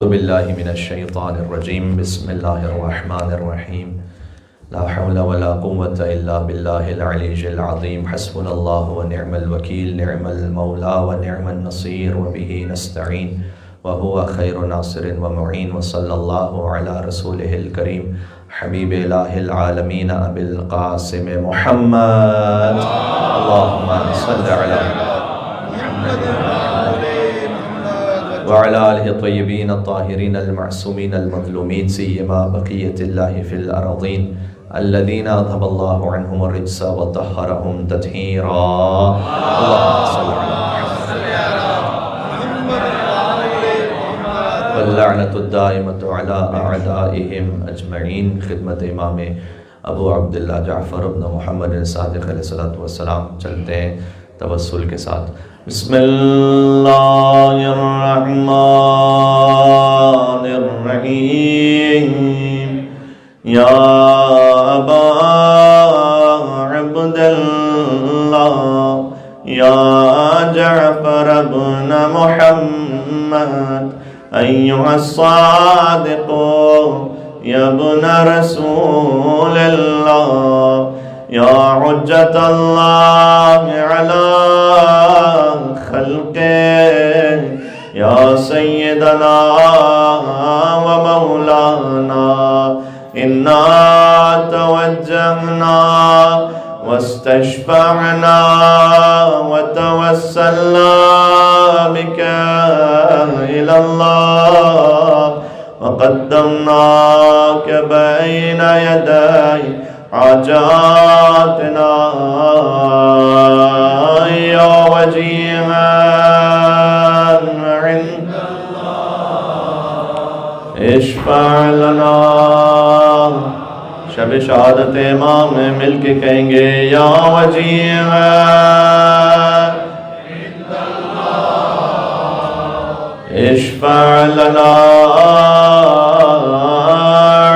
أعوذ بالله من الشيطان الرجيم بسم الله الرحمن الرحيم لا حول ولا قوة إلا بالله العلي العظيم حسبنا الله ونعم الوكيل نعم المولى ونعم النصير وبه نستعين وهو خير ناصر ومعين وصلى الله على رسوله الكريم حبيب إله العالمين أبي القاسم محمد اللهم صل على محمد وعلى آله الطيبين الطاهرين المعصومين المظلومين سيما بقية الله في الأرضين الذين أذهب الله عنهم الرجس وطهرهم تطهيرا اللهم صل على محمد واللعنة الدائمة على أعدائهم أجمعين خدمت امام ابو عبداللہ جعفر بن محمد صادق علیہ السلام چلتے ہیں توسل کے ساتھ بسم اللہ الرحمن الرحیم یا ابا عبداللہ یا جعفر بن محمد ایہا الصادق یا ابن رسول اللہ یا حجت اللہ علی خلقه یا سیدنا و مولانا انا توجہنا واستشفعنا وتوسلنا بك إلى الله وقدمناك بين يدي حاجاتنا يا وجيها عند الله اشفع لنا شب شہادت امام میں مل کے کہیں گے یا وجیها عند الله اشفع لنا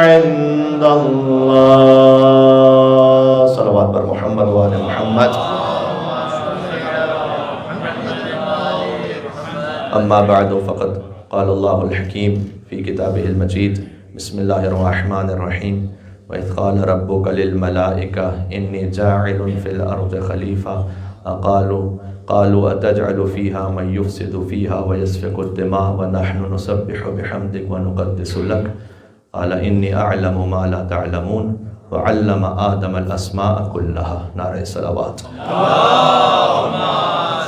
عند الله صلوات پر محمد و آل محمد اما بعد فقد قال الله الحكيم في كتابه المجيد بسم الله الرحمن الرحيم وإذ قال ربك للملائكة إني جاعل في الأرض خليفة قالوا أتجعل فيها من يفسد فيها ويسفك الدماء ونحن نسبح بحمدك ونقدس لك قال إني أعلم ما لا تعلمون وعلم آدم الأسماء كلها نعرہ صلوات اللهم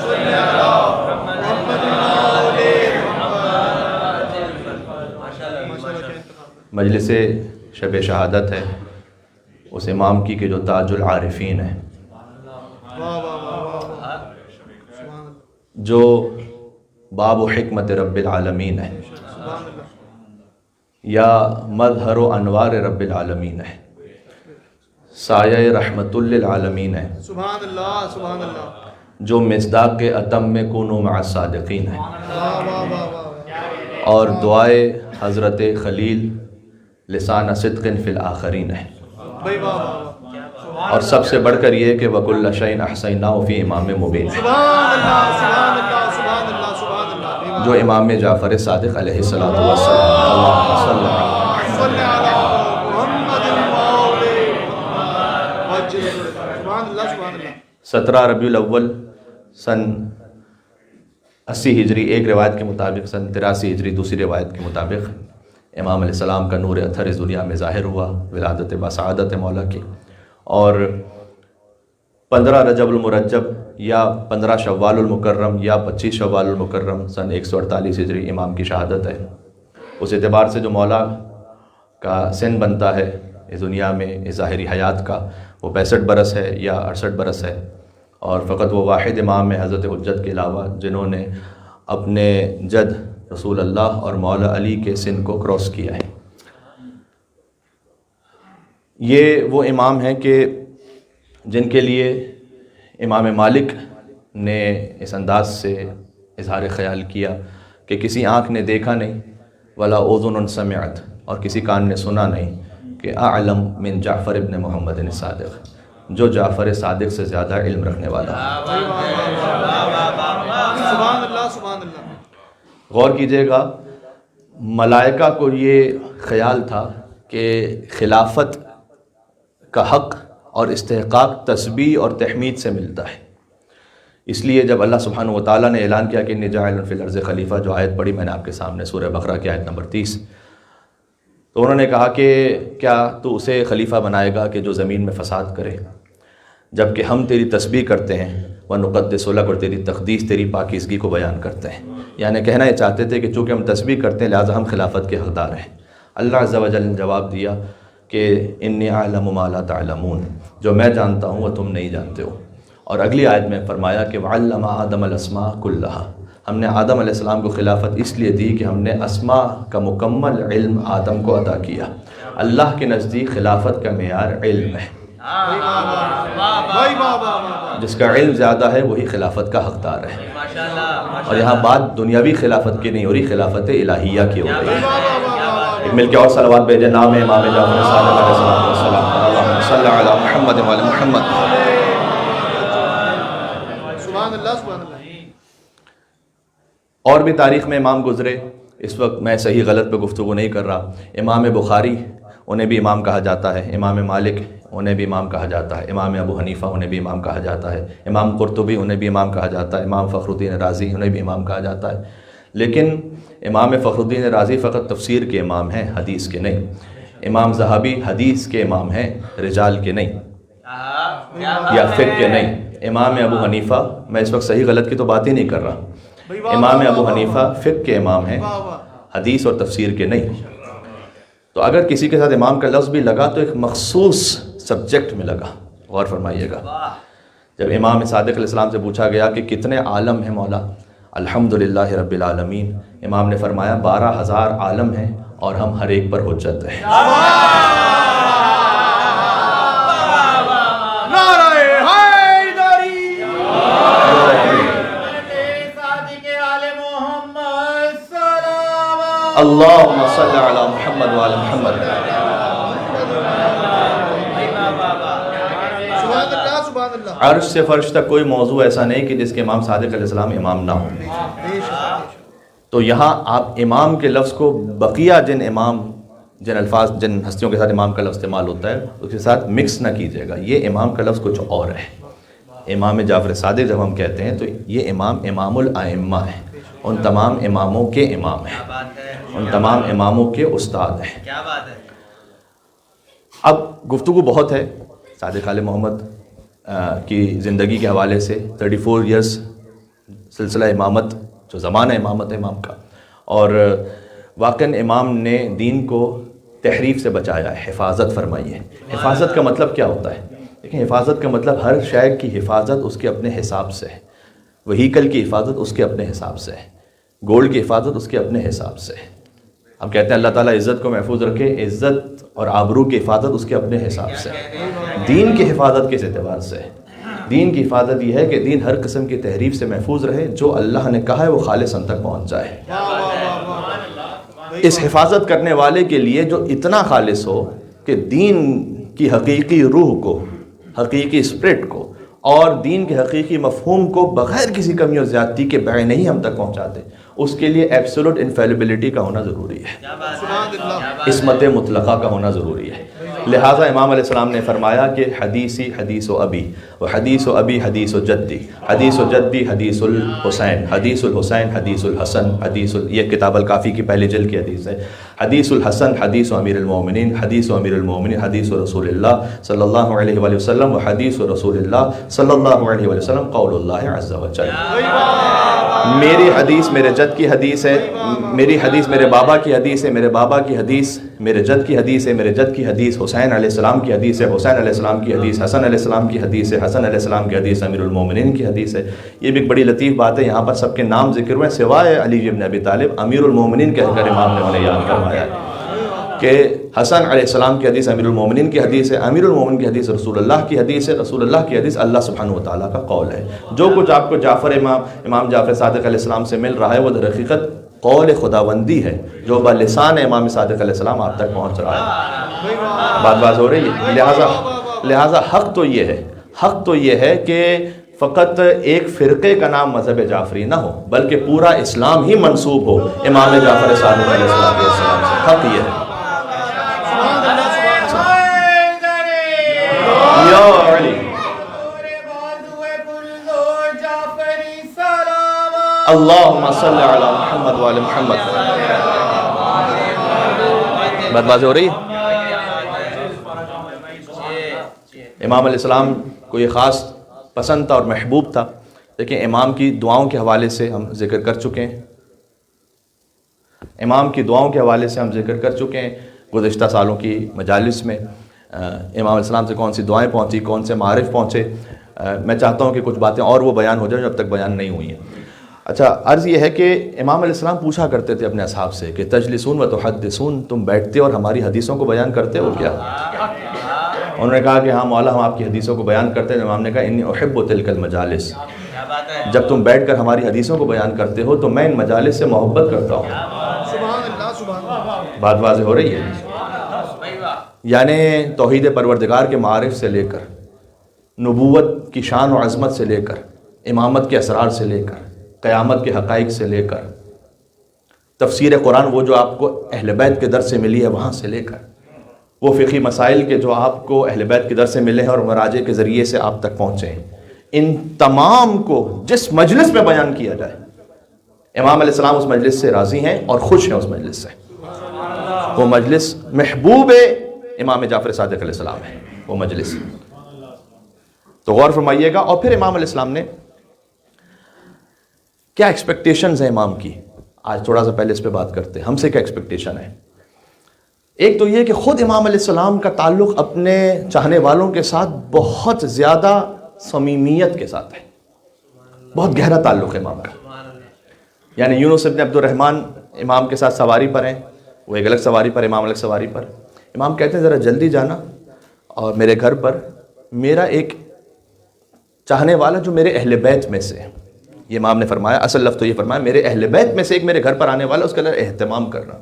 صل على محمد مجلس شب شہادت ہے اس امام کی کہ جو تاج العارفین ہے، جو باب و حکمت رب العالمین ہے یا مظہر و انوار رب العالمین ہے، سایہ رحمت للعالمین ہے، سبحان اللہ سبحان اللہ، جو مصداق اتم کونوا مع الصادقین ہے، اور دعائے حضرت خلیل لسان صدق فی الآخرین ہے، اور سب سے بڑھ کر یہ کہ وَكُلَّ شَيْءٍ أَحْصَيْنَاهُ فِي إِمَامٍ مُبِينٍ جو امام جعفر صادق علیہ السلام اللہم صلی علی محمد 17 ربیع الاول سن 80 ہجری ایک روایت کے مطابق، سن 83 ہجری دوسری روایت کے مطابق امام علیہ السلام کا نور اطہر اس دنیا میں ظاہر ہوا ولادت بسعادت مولا کی، اور 15 رجب المرجب یا 15 شوال المکرم یا 25 شوال المکرم سن 148 ہجری امام کی شہادت ہے۔ اس اعتبار سے جو مولا کا سن بنتا ہے اس دنیا میں اس ظاہری حیات کا، وہ 65 برس ہے یا 68 برس ہے، اور فقط وہ واحد امام ہے حضرت حجت کے علاوہ جنہوں نے اپنے جد رسول اللہ اور مولا علی کے سن کو کراس کیا ہے۔ یہ وہ امام ہیں کہ جن کے لیے امام مالک نے اس انداز سے اظہار خیال کیا کہ کسی آنکھ نے دیکھا نہیں ولا اذن سمعت، اور کسی کان نے سنا نہیں کہ اعلم من جعفر ابن محمد الصادق، جو جعفر صادق سے زیادہ علم رکھنے والا ہے۔ سبحان اللہ سبحان اللہ۔ غور کیجئے گا ملائکہ کو یہ خیال تھا کہ خلافت کا حق اور استحقاق تسبیح اور تحمید سے ملتا ہے، اس لیے جب اللہ سبحانہ و تعالیٰ نے اعلان کیا کہ انی جاعل فی الارض خلیفہ، جو آیت پڑھی میں نے آپ کے سامنے سورہ بقرہ کی آیت نمبر 30، تو انہوں نے کہا کہ کیا تو اسے خلیفہ بنائے گا کہ جو زمین میں فساد کرے، جبکہ ہم تیری تسبیح کرتے ہیں وَنُقَدِّسُ لَكَ، اور تیری تقدیس، تیری پاکیزگی کو بیان کرتے ہیں۔ یعنی کہنا یہ چاہتے تھے کہ چونکہ ہم تسبیح کرتے ہیں لہٰذا ہم خلافت کے حقدار ہیں۔ اللہ عز و جل نے جواب دیا کہ انی اعلم ما لا تعلمون، جو میں جانتا ہوں وہ تم نہیں جانتے ہو۔ اور اگلی آیت میں فرمایا کہ وعلم آدم الاسماء کلہا، ہم نے آدم علیہ السلام کو خلافت اس لیے دی کہ ہم نے اسماء کا مکمل علم آدم کو عطا کیا۔ اللہ کے نزدیک خلافت کا معیار علم ہے، جس کا علم زیادہ ہے وہی خلافت کا حقدار ہے۔ اور یہاں بات دنیاوی خلافت کی نہیں ہو رہی، خلافت الہیہ کی ہو رہی ہے۔ مل کے اور صلوات بھیجیں نام امام جعفر صادق علیہ السلام، اللہم صلی علی محمد و علی محمد۔ سبحان اللہ سبحان اللہ۔ اور بھی تاریخ میں امام گزرے، اس وقت میں صحیح غلط پہ گفتگو نہیں کر رہا۔ امام بخاری انہیں بھی امام کہا جاتا ہے، امام مالک انہیں بھی امام کہا جاتا ہے، امام ابو حنیفہ انہیں بھی امام کہا جاتا ہے، امام قرطبی انہیں بھی امام کہا جاتا ہے، امام فخر الدین رازی انہیں بھی امام کہا جاتا ہے۔ لیکن امام فخر الدین رازی فقط تفسیر کے امام ہیں، حدیث کے نہیں۔ امام ذہبی حدیث کے امام ہیں، رجال کے نہیں یا فقہ کے نہیں۔ امام ابو حنیفہ، میں اس وقت صحیح غلط کی تو بات ہی نہیں کر رہا، امام ابو حنیفہ فقہ کے امام ہیں، حدیث اور تفسیر کے نہیں۔ تو اگر کسی کے ساتھ امام کا لفظ بھی لگا تو ایک مخصوص سبجیکٹ میں لگا، غور فرمائیے گا۔ جب امام صادق علیہ السلام سے پوچھا گیا کہ کتنے عالم ہیں مولا، الحمدللہ رب العالمین، امام نے فرمایا 12,000 عالم ہیں اور ہم ہر ایک پر حجت ہیں۔ اللہم صلی علی محمد وعلی محمد۔ سبحان اللہ سبحان اللہ۔ عرش سے فرش تک کوئی موضوع ایسا نہیں کہ جس کے امام صادق علیہ السلام امام نہ ہوں۔ تو یہاں آپ امام کے لفظ کو بقیہ جن الفاظ جن ہستیوں کے ساتھ امام کا لفظ استعمال ہوتا ہے اس کے ساتھ مکس نہ کیجیے گا۔ یہ امام کا لفظ کچھ اور ہے۔ امام جعفر صادق جب ہم کہتے ہیں تو یہ امام امام الائمہ ہے، ان تمام اماموں کے امام ہیں، ان تمام اماموں کے استاد ہیں۔ کیا بات ہے۔ اب گفتگو بہت ہے صادق آل محمد کی زندگی کے حوالے سے، 34 ایئرس سلسلہ امامت، جو زمانہ امامت ہے امام کا، اور واقعاً امام نے دین کو تحریف سے بچایا ہے، حفاظت فرمائی ہے۔ حفاظت کا مطلب کیا ہوتا ہے؟ دیکھیں، حفاظت کا مطلب ہر شے کی حفاظت اس کے اپنے حساب سے ہے۔ وہیکل کی حفاظت اس کے اپنے حساب سے ہے، گولڈ کی حفاظت اس کے اپنے حساب سے ہے۔ ہم کہتے ہیں اللہ تعالیٰ عزت کو محفوظ رکھے، عزت اور آبرو کی حفاظت اس کے اپنے حساب سے ہے۔ دین کی حفاظت کس اعتبار سے ہے؟ دین کی حفاظت یہ ہے کہ دین ہر قسم کی تحریف سے محفوظ رہے، جو اللہ نے کہا ہے وہ خالص ہم تک پہنچ جائے۔ اس حفاظت کرنے والے کے لیے جو اتنا خالص ہو کہ دین کی حقیقی روح کو، حقیقی اسپرٹ کو اور دین کے حقیقی مفہوم کو بغیر کسی کمی اور زیادتی کے بیان نہیں ہم تک پہنچاتے، اس کے لیے ایبسولوٹ انفیلیبلٹی کا ہونا ضروری ہے، عصمت مطلقہ کا ہونا ضروری ہے۔ لہٰذا امام علیہ السلام نے فرمایا کہ حدیثی حدیث و ابی، و حدیث و ابی حدیث و جدی، حدیث و جدی حدیث الحسین، حدیث الحسین حدیث الحسن، یہ کتاب الکافی کی پہلی جلد کی حدیث ہے۔ حدیث الحسن حدیث امیر المومنین، حدیث امیر المومنین حدیث رسول اللہ صلی اللہ علیہ وآلہ وسلم، و حدیث رسول اللہ صلی اللہ علیہ وآلہ وسلم قول اللہ عز و جل۔ میری حدیث میرے جد کی حدیث ہے، میری حدیث میرے بابا کی حدیث ہے، میرے بابا کی حدیث میرے جد کی حدیث ہے، میرے جد کی حدیث حسین علیہ السلام کی حدیث ہے، حسین علیہ السلام کی حدیث حسن علیہ السلام کی حدیث ہے، حسن علیہ السلام کی حدیث امیر المومنین کی حدیث ہے۔ یہ بھی ایک بڑی لطیف بات ہے، یہاں پر سب کے نام ذکر ہوئے سوائے علی بن ابی طالب، امیر المومنین کہہ کر امام نے انہیں یاد کروایا کہ حسن علیہ السلام کی حدیث امیر المومنین کی حدیث ہے، امیر المومنین کی حدیث رسول اللہ کی حدیث ہے، رسول اللہ کی حدیث اللہ سبحانہ و تعالیٰ کا قول ہے۔ جو کچھ آپ کو امام جعفر صادق علیہ السلام سے مل رہا ہے وہ در حقیقت قول خداوندی ہے، جو بلسان امام صادق علیہ السلام آپ تک پہنچ رہا ہے۔ بات ہو رہی ہے۔ لہٰذا حق تو یہ ہے کہ فقط ایک فرقے کا نام مذہب جعفری نہ ہو بلکہ پورا اسلام ہی منسوب ہو امام جعفر صادق علیہ السلام سے. حق یہ ہے. یا علی اللہم صلی علی محمد وعلی محمد. بات واضح ہو رہی ہے؟ امام علیہ السلام کو یہ خاص پسند تھا اور محبوب تھا. لیکن امام کی دعاؤں کے حوالے سے ہم ذکر کر چکے ہیں. امام کی دعاؤں کے حوالے سے ہم ذکر کر چکے ہیں گزشتہ سالوں کی مجالس میں. امام علیہ السلام سے کون سی دعائیں پہنچی، کون سے معارف پہنچے. میں چاہتا ہوں کہ کچھ باتیں اور وہ بیان ہو جائیں جو اب تک بیان نہیں ہوئی ہیں. اچھا، عرض یہ ہے کہ امام علیہ السلام پوچھا کرتے تھے اپنے اصحاب سے کہ تجلسون و تحدثون، تم بیٹھتے اور ہماری حدیثوں کو بیان کرتے ہو کیا؟ انہوں نے کہا کہ ہاں مولا ہم آپ کی حدیثوں کو بیان کرتے ہیں. امام نے کہا انی احب تلک المجالس، جب تم بیٹھ کر ہماری حدیثوں کو بیان کرتے ہو تو میں ان مجالس سے محبت کرتا ہوں. سبحان اللہ سبحان اللہ. بات واضح ہو رہی ہے؟ یعنی توحید پروردگار کے معارف سے لے کر، نبوت کی شان و عظمت سے لے کر، امامت کے اسرار سے لے کر، قیامت کے حقائق سے لے کر، تفسیر قرآن وہ جو آپ کو اہل بیت کے در سے ملی ہے وہاں سے لے کر، وہ فقہی مسائل کے جو آپ کو اہل بیت کے در سے ملے ہیں اور مراجع کے ذریعے سے آپ تک پہنچے ہیں، ان تمام کو جس مجلس میں بیان کیا جائے امام علیہ السلام اس مجلس سے راضی ہیں اور خوش ہیں اس مجلس سے. وہ مجلس محبوب امام جعفر صادق علیہ السلام ہے وہ مجلس. تو غور فرمائیے گا. اور پھر امام علیہ السلام نے کیا ایکسپیکٹیشنز ہیں امام کی، آج تھوڑا سا پہلے اس پہ بات کرتے ہیں. ہم سے کیا ایکسپیکٹیشن ہے؟ ایک تو یہ کہ خود امام علیہ السلام کا تعلق اپنے چاہنے والوں کے ساتھ بہت زیادہ صمیمیت کے ساتھ ہے. بہت گہرا تعلق ہے امام کا. یعنی یونس ابن عبد الرحمن امام کے ساتھ سواری پر ہیں، وہ ایک الگ سواری پر، امام الگ سواری پر. امام کہتے ہیں ذرا جلدی جانا اور میرے گھر پر میرا ایک چاہنے والا جو میرے اہل بیت میں سے ہے، یہ امام نے فرمایا، اصل لفظ تو یہ فرمایا میرے اہل بیت میں سے ایک میرے گھر پر آنے والا، اس کا اہتمام کرنا.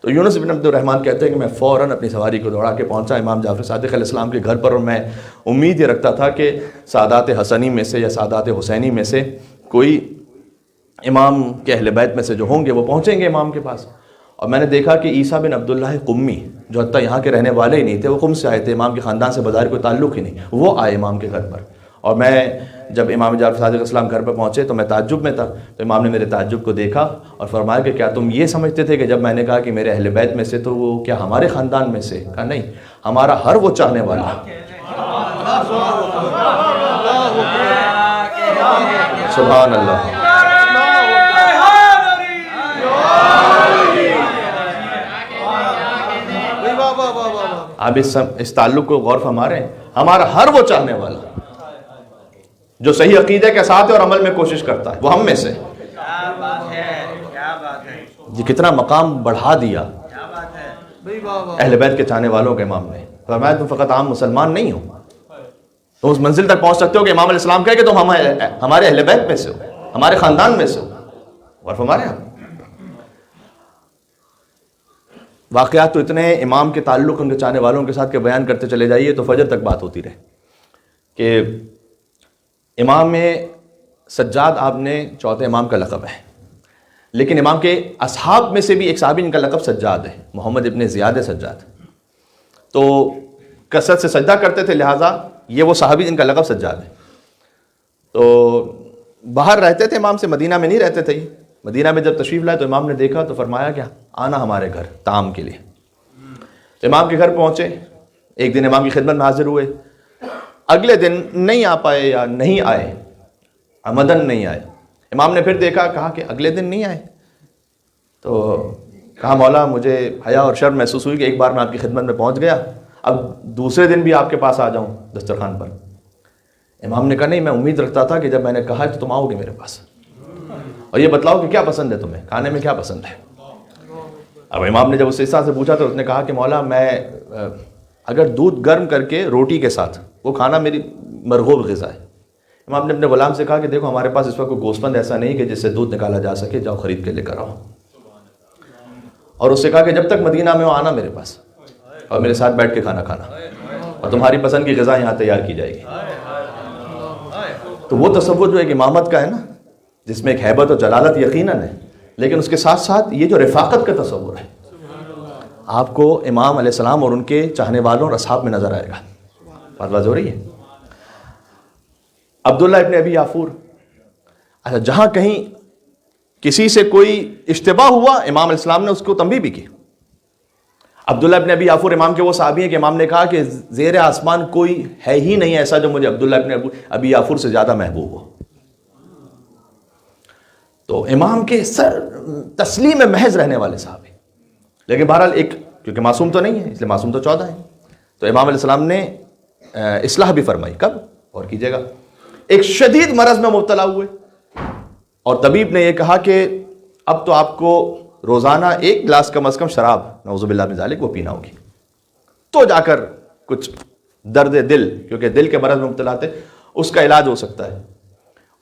تو یونس بن عبد الرحمن کہتے ہیں کہ میں فوراً اپنی سواری کو دوڑا کے پہنچا امام جعفر صادق علیہ السلام کے گھر پر، اور میں امید یہ رکھتا تھا کہ سادات حسنی میں سے یا سادات حسینی میں سے کوئی امام کے اہل بیت میں سے جو ہوں گے وہ پہنچیں گے امام کے پاس. اور میں نے دیکھا کہ عیسیٰ بن عبداللہ قمی جو حتیٰ یہاں کے رہنے والے ہی نہیں تھے، وہ قم سے آئے تھے، امام کے خاندان سے بظاہر کوئی تعلق ہی نہیں، وہ آئے امام کے گھر پر. اور میں جب امام جعفر صادق علیہ السلام گھر پر پہنچے تو میں تعجب میں تھا. تو امام نے میرے تعجب کو دیکھا اور فرمایا کہ کیا تم یہ سمجھتے تھے کہ جب میں نے کہا کہ میرے اہل بیت میں سے تو وہ کیا ہمارے خاندان میں سے؟ کہا نہیں، ہمارا ہر وہ چاہنے والا. سبحان اللہ. آپ اس تعلق کو غور فرما رہے ہیں؟ ہمارا ہر وہ چاہنے والا جو صحیح عقیدے کے ساتھ اور عمل میں کوشش کرتا ہے وہ ہم میں سے. یہ کتنا مقام بڑھا دیا اہل بیت کے چاہنے والوں کے امام نے. فرمایا تم فقط عام مسلمان نہیں ہو، تم اس منزل تک پہنچ سکتے ہو کہ امام علیہ السلام کہے کہ تم ہمارے اہل بیت میں سے ہو، ہمارے خاندان میں سے ہو. غور فرما رہے ہیں؟ واقعات تو اتنے امام کے تعلق ان کے چاہنے والوں کے ساتھ کے بیان کرتے چلے جائیے تو فجر تک بات ہوتی رہے. کہ امام سجاد آپ نے چوتھے امام کا لقب ہے، لیکن امام کے اصحاب میں سے بھی ایک صحابی ان کا لقب سجاد ہے، محمد ابن زیاد سجاد. تو کثرت سے سجدہ کرتے تھے، لہٰذا یہ وہ صحابی جن کا لقب سجاد ہے. تو باہر رہتے تھے امام سے، مدینہ میں نہیں رہتے تھے. مدینہ میں جب تشریف لائے تو امام نے دیکھا تو فرمایا کہ آنا ہمارے گھر طعام کے لیے. تو امام کے گھر پہنچے، ایک دن امام کی خدمت میں حاضر ہوئے، اگلے دن نہیں آ پائے یا نہیں آئے، عمدن نہیں آئے. امام نے پھر دیکھا، کہا کہ اگلے دن نہیں آئے. تو کہا مولا مجھے حیا اور شرم محسوس ہوئی کہ ایک بار میں آپ کی خدمت میں پہنچ گیا، اب دوسرے دن بھی آپ کے پاس آ جاؤں دسترخوان پر. امام نے کہا نہیں، میں امید رکھتا تھا کہ جب میں نے کہا تو تم آؤ گے میرے پاس، اور یہ بتلاؤ کہ کیا پسند ہے تمہیں، کھانے میں کیا پسند ہے. اب امام نے جب اس سے پوچھا تو اس نے کہا کہ مولا میں اگر دودھ گرم کر کے روٹی کے ساتھ وہ کھانا میری مرغوب غذا ہے. امام نے اپنے غلام سے کہا کہ دیکھو ہمارے پاس اس وقت کوئی گوشت ایسا نہیں کہ جس سے دودھ نکالا جا سکے، جاؤ خرید کے لے کر آؤ. اور اس سے کہا کہ جب تک مدینہ میں ہو آنا میرے پاس اور میرے ساتھ بیٹھ کے کھانا کھانا، اور تمہاری پسند کی غذا یہاں تیار کی جائے گی. تو وہ تصور جو ایک امامت کا ہے نا، جس میں ایک ہیبت و جلالت یقیناً ہے، لیکن اس کے ساتھ ساتھ یہ جو رفاقت کا تصور ہے، آپ کو امام علیہ السلام اور ان کے چاہنے والوں اور اصحاب میں نظر آئے گا. بات واضح ہو رہی ہے؟ عبداللہ ابن ابی یافور، اچھا جہاں کہیں کسی سے کوئی اشتباہ ہوا، امام علیہ السلام نے اس کو تنبیہ بھی کی. عبداللہ ابن ابی یافور امام کے وہ صحابی ہیں کہ امام نے کہا کہ زیر آسمان کوئی ہے ہی نہیں ایسا جو مجھے عبداللہ ابن ابی یافور سے زیادہ محبوب ہو. تو امام کے سر تسلیم محض رہنے والے صحابی. لیکن بہرحال ایک، کیونکہ معصوم تو نہیں ہے اس لیے معصوم تو 14 ہیں، تو امام علیہ السلام نے اصلاح بھی فرمائی. کب؟ اور کیجئے گا، ایک شدید مرض میں مبتلا ہوئے اور طبیب نے یہ کہا کہ اب تو آپ کو روزانہ 1 گلاس کم از کم شراب، نعوذ باللہ من ذالک، وہ پینا ہوگی. تو جا کر کچھ درد دل، کیونکہ دل کے مرض میں مبتلا تھے، اس کا علاج ہو سکتا ہے.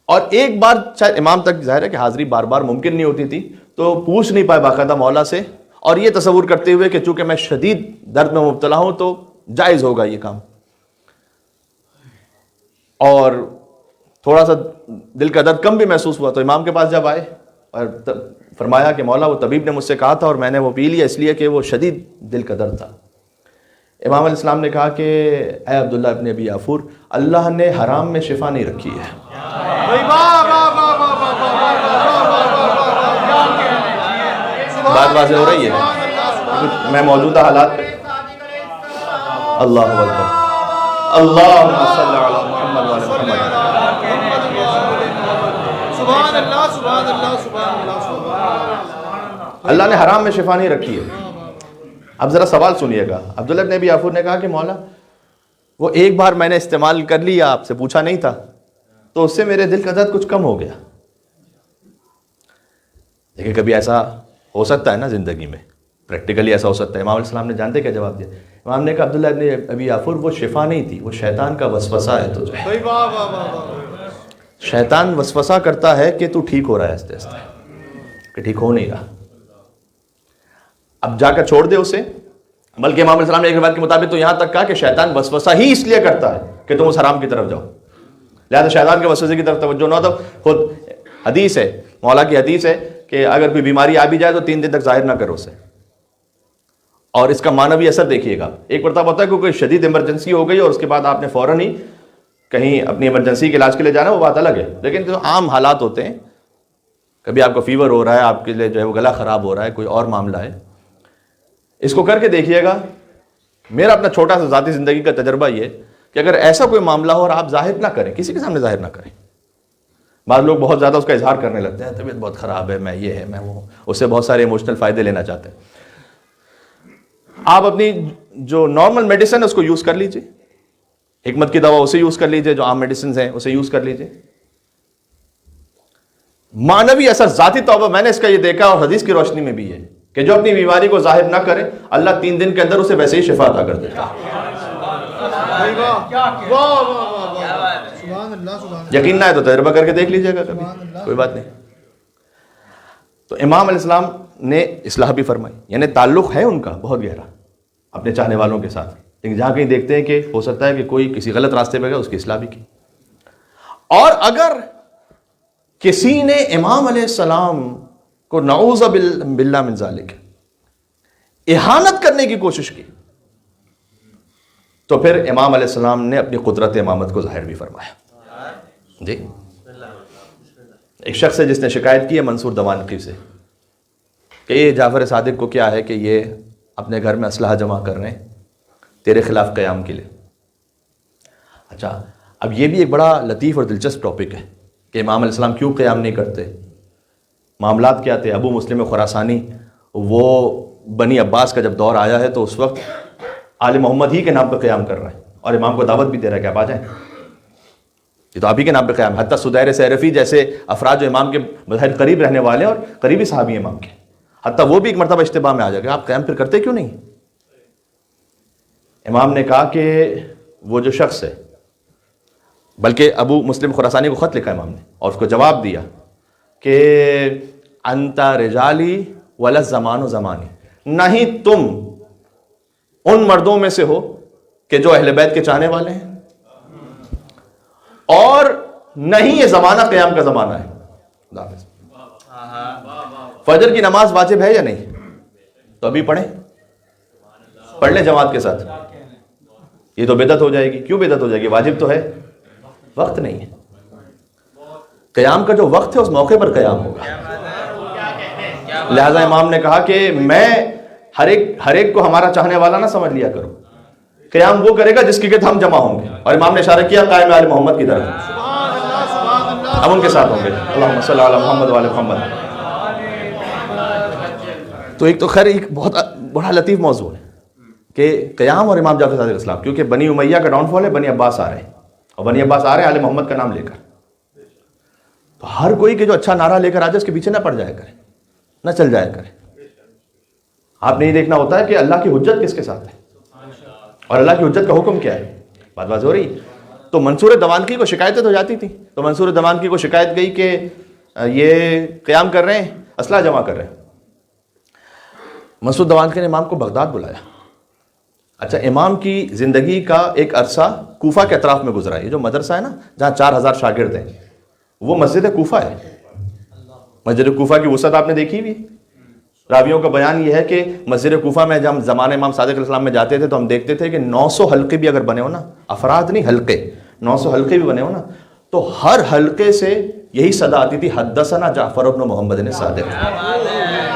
اور ایک بار شاید امام تک ظاہر ہے کہ حاضری بار بار ممکن نہیں ہوتی تھی، تو پوچھ نہیں پائے باقاعدہ مولا سے، اور یہ تصور کرتے ہوئے کہ چونکہ میں شدید درد میں مبتلا ہوں تو جائز ہوگا یہ کام. اور تھوڑا سا دل کا درد کم بھی محسوس ہوا تو امام کے پاس جب آئے اور فرمایا کہ مولا وہ طبیب نے مجھ سے کہا تھا اور میں نے وہ پی لیا اس لیے کہ وہ شدید دل کا درد تھا. امام علیہ السلام نے کہا کہ اے عبداللہ ابن ابی یافور، اللہ نے حرام میں شفا نہیں رکھی ہے. بات واضح ہو رہی ہے؟ میں موجودہ حالات پہ اللہ اکبر، اللہم صلی علی محمد وعلی محمد. سبحان اللہ سبحان اللہ سبحان اللہ سبحان اللہ. اللہ نے حرام میں شفا نہیں رکھی ہے. اب ذرا سوال سنیے گا. عبداللہ ابن ابی یافور نے کہا کہ مولا وہ ایک بار میں نے استعمال کر لیا، آپ سے پوچھا نہیں تھا، تو اس سے میرے دل کا درد کچھ کم ہو گیا. لیکن کبھی ایسا ہو سکتا ہے نا زندگی میں، پریکٹیکلی ایسا ہو سکتا ہے. امام علیہ السلام نے جانتے کیا جواب دیا؟ امام نے کہا عبداللہ ابن ابی یافور وہ شفا نہیں تھی، وہ شیطان کا وسوسہ ہے تجھے. شیطان وسوسہ کرتا ہے کہ تو ٹھیک ہو رہا ہے آہستہ آہستہ، کہ ٹھیک ہو نہیں رہا. اب جا کر چھوڑ دے اسے. بلکہ امام علیہ السلام نے ایک روایت کے مطابق تو یہاں تک کہا کہ شیطان وسوسہ ہی اس لیے کرتا ہے کہ تم اس حرام کی طرف جاؤ، لہذا شیطان کے وسوسے کی طرف توجہ نہ ہو. تو خود حدیث ہے، مولا کی حدیث ہے کہ اگر کوئی بیماری آ بھی جائے تو 3 دن تک ظاہر نہ کرو اسے. اور اس کا معنوی اثر دیکھیے گا. ایک مرتبہ ہوتا ہے کہ کوئی شدید ایمرجنسی ہو گئی اور اس کے بعد آپ نے فوراً ہی کہیں اپنی ایمرجنسی کے علاج کے لیے جانا، وہ بات الگ ہے. لیکن جو عام حالات ہوتے ہیں، کبھی آپ کو فیور ہو رہا ہے، آپ کے لیے جو ہے وہ گلا خراب ہو رہا ہے، کوئی اور معاملہ ہے، اس کو کر کے دیکھیے گا. میرا اپنا چھوٹا سا ذاتی زندگی کا تجربہ یہ کہ اگر ایسا کوئی معاملہ ہو اور آپ ظاہر نہ کریں، کسی کے سامنے ظاہر نہ کریں. بعض لوگ بہت زیادہ اس کا اظہار کرنے لگتے ہیں، طبیعت بہت خراب ہے، میں یہ ہے میں وہ، اس سے بہت سارے ایموشنل فائدے لینا چاہتے ہیں. آپ اپنی جو نارمل میڈیسن ہے اس کو یوز کر لیجئے، حکمت کی دوا اسے یوز کر لیجئے، جو عام میڈیسنز ہیں اسے یوز کر لیجئے. معنوی اثر، ذاتی توبہ، میں نے اس کا یہ دیکھا اور حدیث کی روشنی میں بھی ہے کہ جو اپنی بیماری کو ظاہر نہ کرے، اللہ 3 دن کے اندر اسے ویسے ہی شفا عطا کر دیتا ہے. یقین نہ ہے تو تجربہ کر کے دیکھ لیجئے گا کبھی، کوئی بات نہیں. تو امام علیہ السلام نے اصلاح بھی فرمائی، یعنی تعلق ہے ان کا بہت گہرا اپنے چاہنے والوں کے ساتھ. لیکن جہاں کہیں دیکھتے ہیں کہ ہو سکتا ہے کہ کوئی کسی غلط راستے پہ گیا، اس کی اصلاح بھی کی. اور اگر کسی نے امام علیہ السلام کو نعوذ باللہ من ذالک اہانت کرنے کی کوشش کی، تو پھر امام علیہ السلام نے اپنی قدرت امامت کو ظاہر بھی فرمایا. جی ایک شخص ہے جس نے شکایت کی ہے منصور دوانقی سے کہ یہ جعفر صادق کو کیا ہے کہ یہ اپنے گھر میں اسلحہ جمع کر رہے ہیں تیرے خلاف قیام کے لیے. اچھا، اب یہ بھی ایک بڑا لطیف اور دلچسپ ٹاپک ہے کہ امام علیہ السلام کیوں قیام نہیں کرتے. معاملات کیا تھے؟ ابو مسلم خراسانی وہ بنی عباس کا جب دور آیا ہے تو اس وقت آل محمد ہی کے نام پہ قیام کر رہے ہیں اور امام کو دعوت بھی دے رہا ہے کہ آپ آ جائیں، یہ تو آپ ہی کے نام پہ قیام. حتیٰ سدیر سیرفی جیسے افراد جو امام کے بظاہر قریب رہنے والے ہیں اور قریبی صحابی امام کے، حتیٰ وہ بھی ایک مرتبہ اشتباہ میں آ جائے گا، آپ قیام پھر کرتے کیوں نہیں؟ امام نے کہا کہ وہ جو شخص ہے، بلکہ ابو مسلم خراسانی کو خط لکھا امام نے اور اس کو جواب دیا کہ انت رجالی ولا الزمان زمانی، نہ ہی تم ان مردوں میں سے ہو کہ جو اہل بیت کے چاہنے والے ہیں، اور نہیں یہ زمانہ قیام کا زمانہ ہے. اللہ حافظ. فجر کی نماز واجب ہے یا نہیں؟ تو ابھی پڑھیں، پڑھ لیں جماعت کے ساتھ. یہ تو بدعت ہو جائے گی. کیوں بدعت ہو جائے گی؟ واجب تو ہے، وقت نہیں ہے. قیام کا جو وقت ہے اس موقع پر قیام ہوگا. لہذا امام نے کہا کہ میں ہر ایک کو ہمارا چاہنے والا نہ سمجھ لیا کرو. قیام وہ کرے گا جس کی کہ ہم جمع ہوں گے. اور امام نے اشارہ کیا قائم آل محمد کی طرف، ہم ان کے ساتھ ہوں گے. اللہم صلی علی محمد و آل محمد. تو ایک تو خیر ایک بہت بڑا لطیف موضوع ہے کہ قیام اور امام جعفر صادق علیہ السلام، کیونکہ بنی امیہ کا ڈاؤن فال ہے، بنی عباس آ رہے ہیں، اور بنی عباس آ رہے ہیں آل محمد کا نام لے کر. تو ہر کوئی کہ جو اچھا نعرہ لے کر آ جائے اس کے پیچھے نہ پڑ جایا کرے، نہ چل جایا کرے. آپ نے یہ دیکھنا ہوتا ہے کہ اللہ کی حجت کس کے ساتھ ہے اور اللہ کی حجت کا حکم کیا ہے. بات واضح ہو رہی. تو منصور دوانکی کو شکایتیں تو جاتی تھیں. تو منصور دوانکی کو شکایت گئی کہ یہ قیام کر رہے ہیں، اسلحہ جمع کر رہے ہیں. منصور دوانکی نے امام کو بغداد بلایا. اچھا، امام کی زندگی کا ایک عرصہ کوفہ کے اطراف میں گزرا ہے. یہ جو مدرسہ ہے نا جہاں 4000 شاگرد ہیں، وہ مسجد کوفہ ہے. مسجد کوفہ کی وسعت آپ نے دیکھی بھی. راویوں کا بیان یہ ہے کہ مسجد کوفہ میں جب زمانے امام صادق علیہ السلام میں جاتے تھے تو ہم دیکھتے تھے کہ 900 حلقے بھی اگر بنے ہو نا، افراد نہیں حلقے، 900 حلقے بھی بنے ہو نا، تو ہر حلقے سے یہی صدا آتی تھی حدثنا جعفر ابن محمد نے صادق.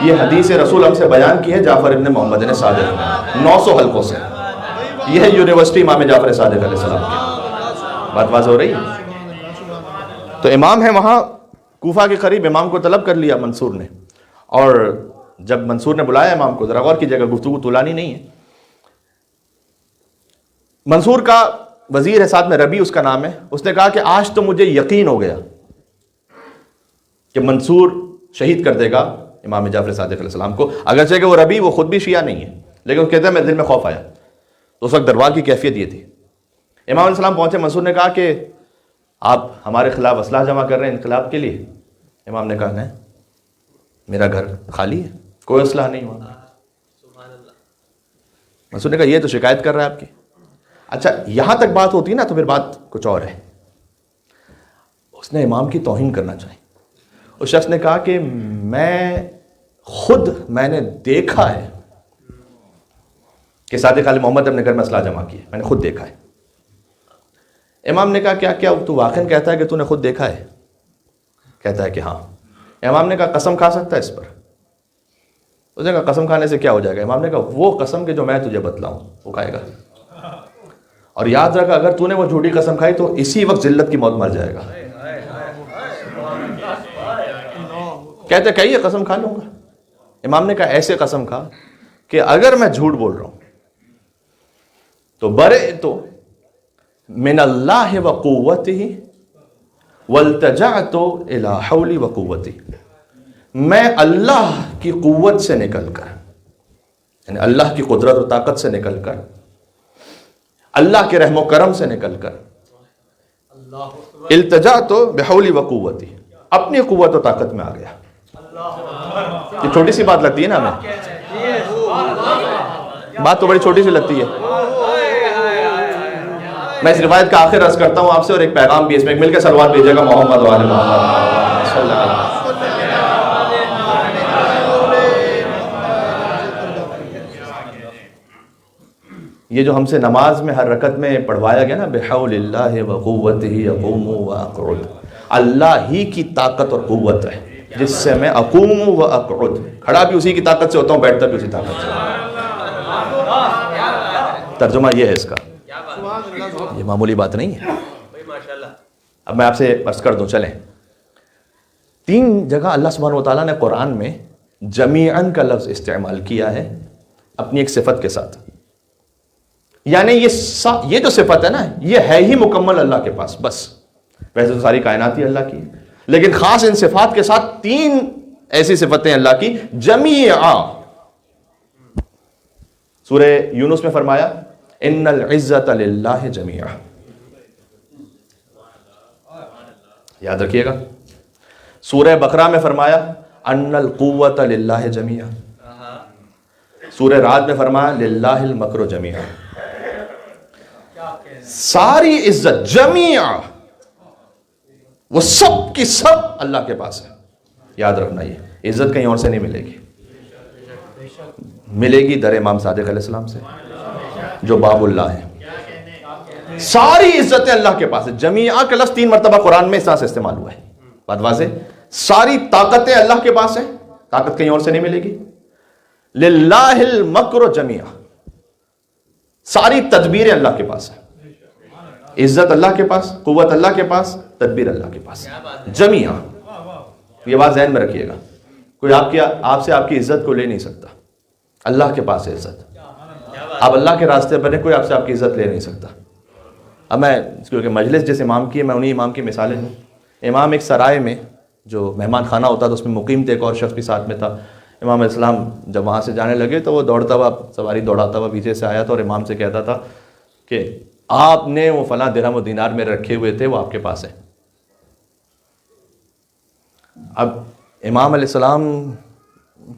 یہ حدیث رسول ہم سے بیان کی ہے جعفر ابن محمد نے صادق 900 حلقوں سے. یہ ہے یونیورسٹی امام جعفر صادق علیہ السلام کی. بات واضح ہو رہی ہے. تو امام ہے وہاں کوفہ کے قریب. امام کو طلب کر لیا منصور نے، اور جب منصور نے بلایا امام کو، ذرا غور کیجیے گا، گفتگو طولانی نہیں ہے. منصور کا وزیر ہے ساتھ میں، ربی اس کا نام ہے. اس نے کہا کہ آج تو مجھے یقین ہو گیا کہ منصور شہید کر دے گا امام جعفر صادق علیہ السلام کو. اگرچہ کہ وہ ربی وہ خود بھی شیعہ نہیں ہے، لیکن وہ کہتے ہیں میرے دل میں خوف آیا. تو اس وقت دربار کی کیفیت یہ تھی. امام علیہ السلام پہنچے. منصور نے کہا کہ آپ ہمارے خلاف اسلحہ جمع کر رہے ہیں انقلاب کے لیے. امام نے کہا نہیں، میرا گھر خالی ہے، کوئی اسلحہ نہیں ہوا. منصور نے کہا یہ تو شکایت کر رہا ہے آپ کی. اچھا، یہاں تک بات ہوتی ہے نا تو پھر بات کچھ اور ہے. اس نے امام کی توہین کرنا چاہی. اس شخص نے کہا کہ میں نے دیکھا ہے کہ صادق علی محمد اپنے گھر میں اسلحہ جمع کی ہے، میں نے خود دیکھا ہے. امام نے کہا کیا تو واقعاً کہتا ہے کہ تو نے خود دیکھا ہے؟ کہتا ہے کہ ہاں. امام نے کہا قسم کھا سکتا ہے اس پر؟ اس نے کہا قسم کھانے سے کیا ہو جائے گا. امام نے کہا وہ قسم کہ جو میں تجھے بتلاؤں وہ کھائے گا. اور یاد رکھا اگر تو نے وہ جھوٹی قسم کھائی تو اسی وقت ذلت کی موت مر جائے گا. کہتے کہیے قسم کھا لوں گا. امام نے کہا ایسے قسم کھا کہ اگر میں جھوٹ بول رہا ہوں تو برئت من اللہ و قوتہ والتجعت الی حولی و قوتی. میں اللہ کی قوت سے نکل کر، یعنی اللہ کی قدرت و طاقت سے نکل کر، اللہ کے رحم و کرم سے نکل کر، التجعت بحولی و قوتی، اپنی قوت و طاقت میں آ گیا. یہ چھوٹی سی بات لگتی ہے نا ہمیں، بات تو بڑی چھوٹی سی لگتی ہے. میں اس روایت کا آخر عرض کرتا ہوں آپ سے، اور ایک پیغام بھی اس میں مل کے صلوات بھیجیے گا محمد و آل محمد صلی اللہ علیہ وسلم. یہ جو ہم سے نماز میں ہر رکعت میں پڑھوایا گیا نا بحول اللہ و قوتہ اقوم و اقعد، اللہ ہی کی طاقت اور قوت ہے جس سے میں اقوم و اقعد، کھڑا بھی اسی کی طاقت سے ہوتا ہوں، بیٹھتا بھی اسی طاقت سے. ترجمہ یہ ہے اس کا، یہ معمولی بات نہیں ہے. اب میں آپ سے عرض کر دوں، چلیں 3 جگہ اللہ سبحانہ و تعالیٰ نے قرآن میں جمیعاً کا لفظ استعمال کیا ہے اپنی ایک صفت کے ساتھ. یعنی یہ جو صفت ہے نا یہ ہے ہی مکمل اللہ کے پاس. بس ویسے تو ساری کائنات ہی اللہ کی ہے، لیکن خاص ان صفات کے ساتھ 3 ایسی صفتیں اللہ کی جمیعا. سورہ یونس میں فرمایا ان العزت للہ جمیعا، یاد رکھیے گا. سورہ بقرہ میں فرمایا ان القوت للہ جمیعا. سورہ رعد میں فرمایا للہ المکر جمیعا. ساری عزت جمیعا وہ سب کی سب اللہ کے پاس ہے. یاد رکھنا یہ عزت کہیں اور سے نہیں ملے گی، ملے گی در امام صادق علیہ السلام سے جو باب اللہ ہے. ساری عزتیں اللہ کے پاس ہے. جمیعہ کا لفظ 3 مرتبہ قرآن میں اس طرح سے استعمال ہوا ہے. بات واضح. ساری طاقتیں اللہ کے پاس ہیں، طاقت کہیں اور سے نہیں ملے گی. للہ المکر جمیعہ، ساری تدبیریں اللہ کے پاس ہیں. عزت اللہ کے پاس، قوت اللہ کے پاس، تدبیر اللہ کے پاس جمیعہ. یہ بات ذہن میں رکھیے گا. کوئی آپ سے آپ کی عزت کو لے نہیں سکتا. اللہ کے پاس ہے عزت. آپ اللہ کے راستے پر ہیں، کوئی آپ سے آپ کی عزت لے نہیں سکتا. اب میں کیونکہ مجلس جس امام کی ہے، میں انہی امام کی مثالیں دوں. امام ایک سرائے میں جو مہمان خانہ ہوتا تھا اس میں مقیم تھے، ایک اور شخص بھی ساتھ میں تھا. امام علیہ السلام جب وہاں سے جانے لگے تو وہ دوڑتا ہوا، سواری دوڑاتا ہوا پیچھے سے آیا تھا اور امام سے کہتا تھا کہ آپ نے وہ فلاں درہم و دینار میں رکھے ہوئے تھے، وہ آپ کے پاس ہے. اب امام علیہ السلام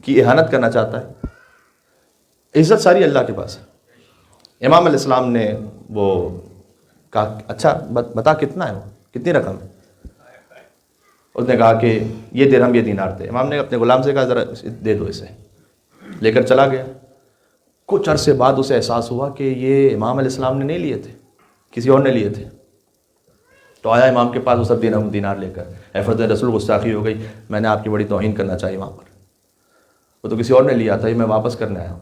کی اہانت کرنا چاہتا ہے. عزت ساری اللہ کے پاس ہے. امام علیہ السلام نے وہ کہا اچھا بتا کتنا ہے، وہ کتنی رقم ہے. اس نے کہا کہ یہ درہم یہ دینار تھے. امام نے اپنے غلام سے کہا ذرا دے دو اسے. لے کر چلا گیا. کچھ عرصے بعد اسے احساس ہوا کہ یہ امام علیہ السلام نے نہیں لیے تھے، کسی اور نے لیے تھے. تو آیا امام کے پاس وہ سب درہم دینار لے کر. اے فرد رسول گستاخی ہو گئی، میں نے آپ کی بڑی توہین کرنا چاہیے وہاں پر، وہ تو کسی اور نے لیا تھا، یہ میں واپس کرنے آیا ہوں.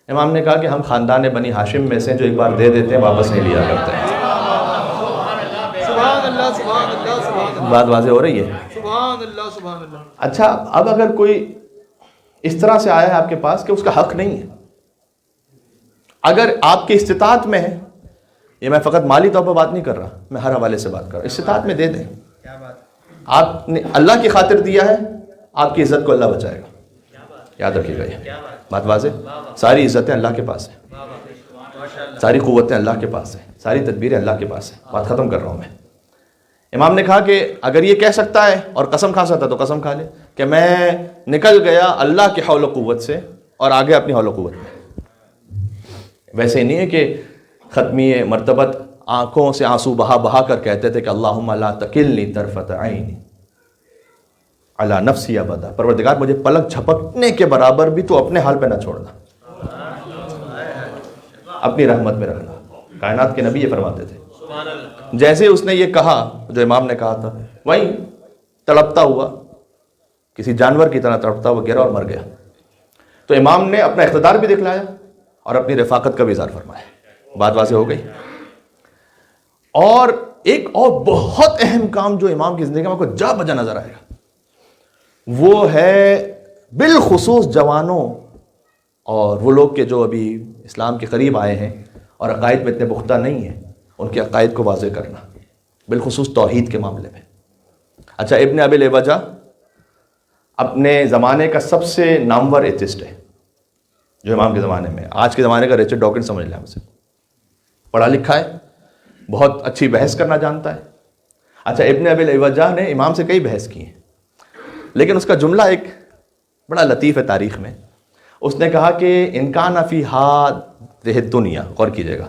امام نے کہا کہ ہم خاندان بنی ہاشم میں سے جو ایک بار دے دیتے ہیں واپس نہیں لیا کرتے ہیں. سبحان اللہ سبحان اللہ سبحان اللہ. بات واضح ہو رہی ہے. سبحان اللہ سبحان اللہ. اچھا اب اگر کوئی اس طرح سے آیا ہے آپ کے پاس کہ اس کا حق نہیں ہے، اگر آپ کی استطاعت میں ہے، یہ میں فقط مالی طور پر بات نہیں کر رہا، میں ہر حوالے سے بات کر رہا ہوں، استطاعت میں دے دیں. آپ نے اللہ کی خاطر دیا ہے، آپ کی عزت کو اللہ بچائے گا. یاد رکھیے گا یہ بات واضح. ساری عزتیں اللہ کے پاس ہیں، ساری قوتیں اللہ کے پاس ہیں، ساری تدبیریں اللہ کے پاس ہیں. بات ختم کر رہا ہوں میں. امام نے کہا کہ اگر یہ کہہ سکتا ہے اور قسم کھا سکتا تو قسم کھا لے کہ میں نکل گیا اللہ کے حول و قوت سے اور آگے اپنی حول و قوت میں. ویسے نہیں ہے کہ ختمی مرتبت آنکھوں سے آنسو بہا بہا کر کہتے تھے کہ اللہم لا تکلنی طرفت عینی علی نفسی ابدا، پروردگار مجھے پلک جھپکنے کے برابر بھی تو اپنے حال پہ نہ چھوڑنا، اپنی رحمت میں رکھنا. کائنات کے نبی یہ فرماتے تھے. جیسے اس نے یہ کہا جو امام نے کہا تھا، وہیں تڑپتا ہوا کسی جانور کی طرح تڑپتا ہوا گرا اور مر گیا. تو امام نے اپنا اقتدار بھی دکھلایا اور اپنی رفاقت کا بھی اظہار فرمایا. بات واضح ہو گئی. اور ایک اور بہت اہم کام جو امام کی زندگی میں آپ کو جا بجا نظر آئے گا، وہ ہے بالخصوص جوانوں اور وہ لوگ کہ جو ابھی اسلام کے قریب آئے ہیں اور عقائد میں اتنے پختہ نہیں ہیں، ان کے عقائد کو واضح کرنا، بالخصوص توحید کے معاملے میں. اچھا ابن ابی لیبجہ اپنے زمانے کا سب سے نامور ایتھسٹ ہے جو امام کے زمانے میں. آج کے زمانے کا ریچرڈ ڈاکن سمجھ لیں اسے. پڑھا لکھا ہے، بہت اچھی بحث کرنا جانتا ہے. اچھا ابن ابی لیبجہ نے امام سے کئی بحث کی ہیں، لیکن اس کا جملہ ایک بڑا لطیف ہے تاریخ میں. اس نے کہا کہ ان کان فی ہذہ الدنیا، غور کیجیے گا،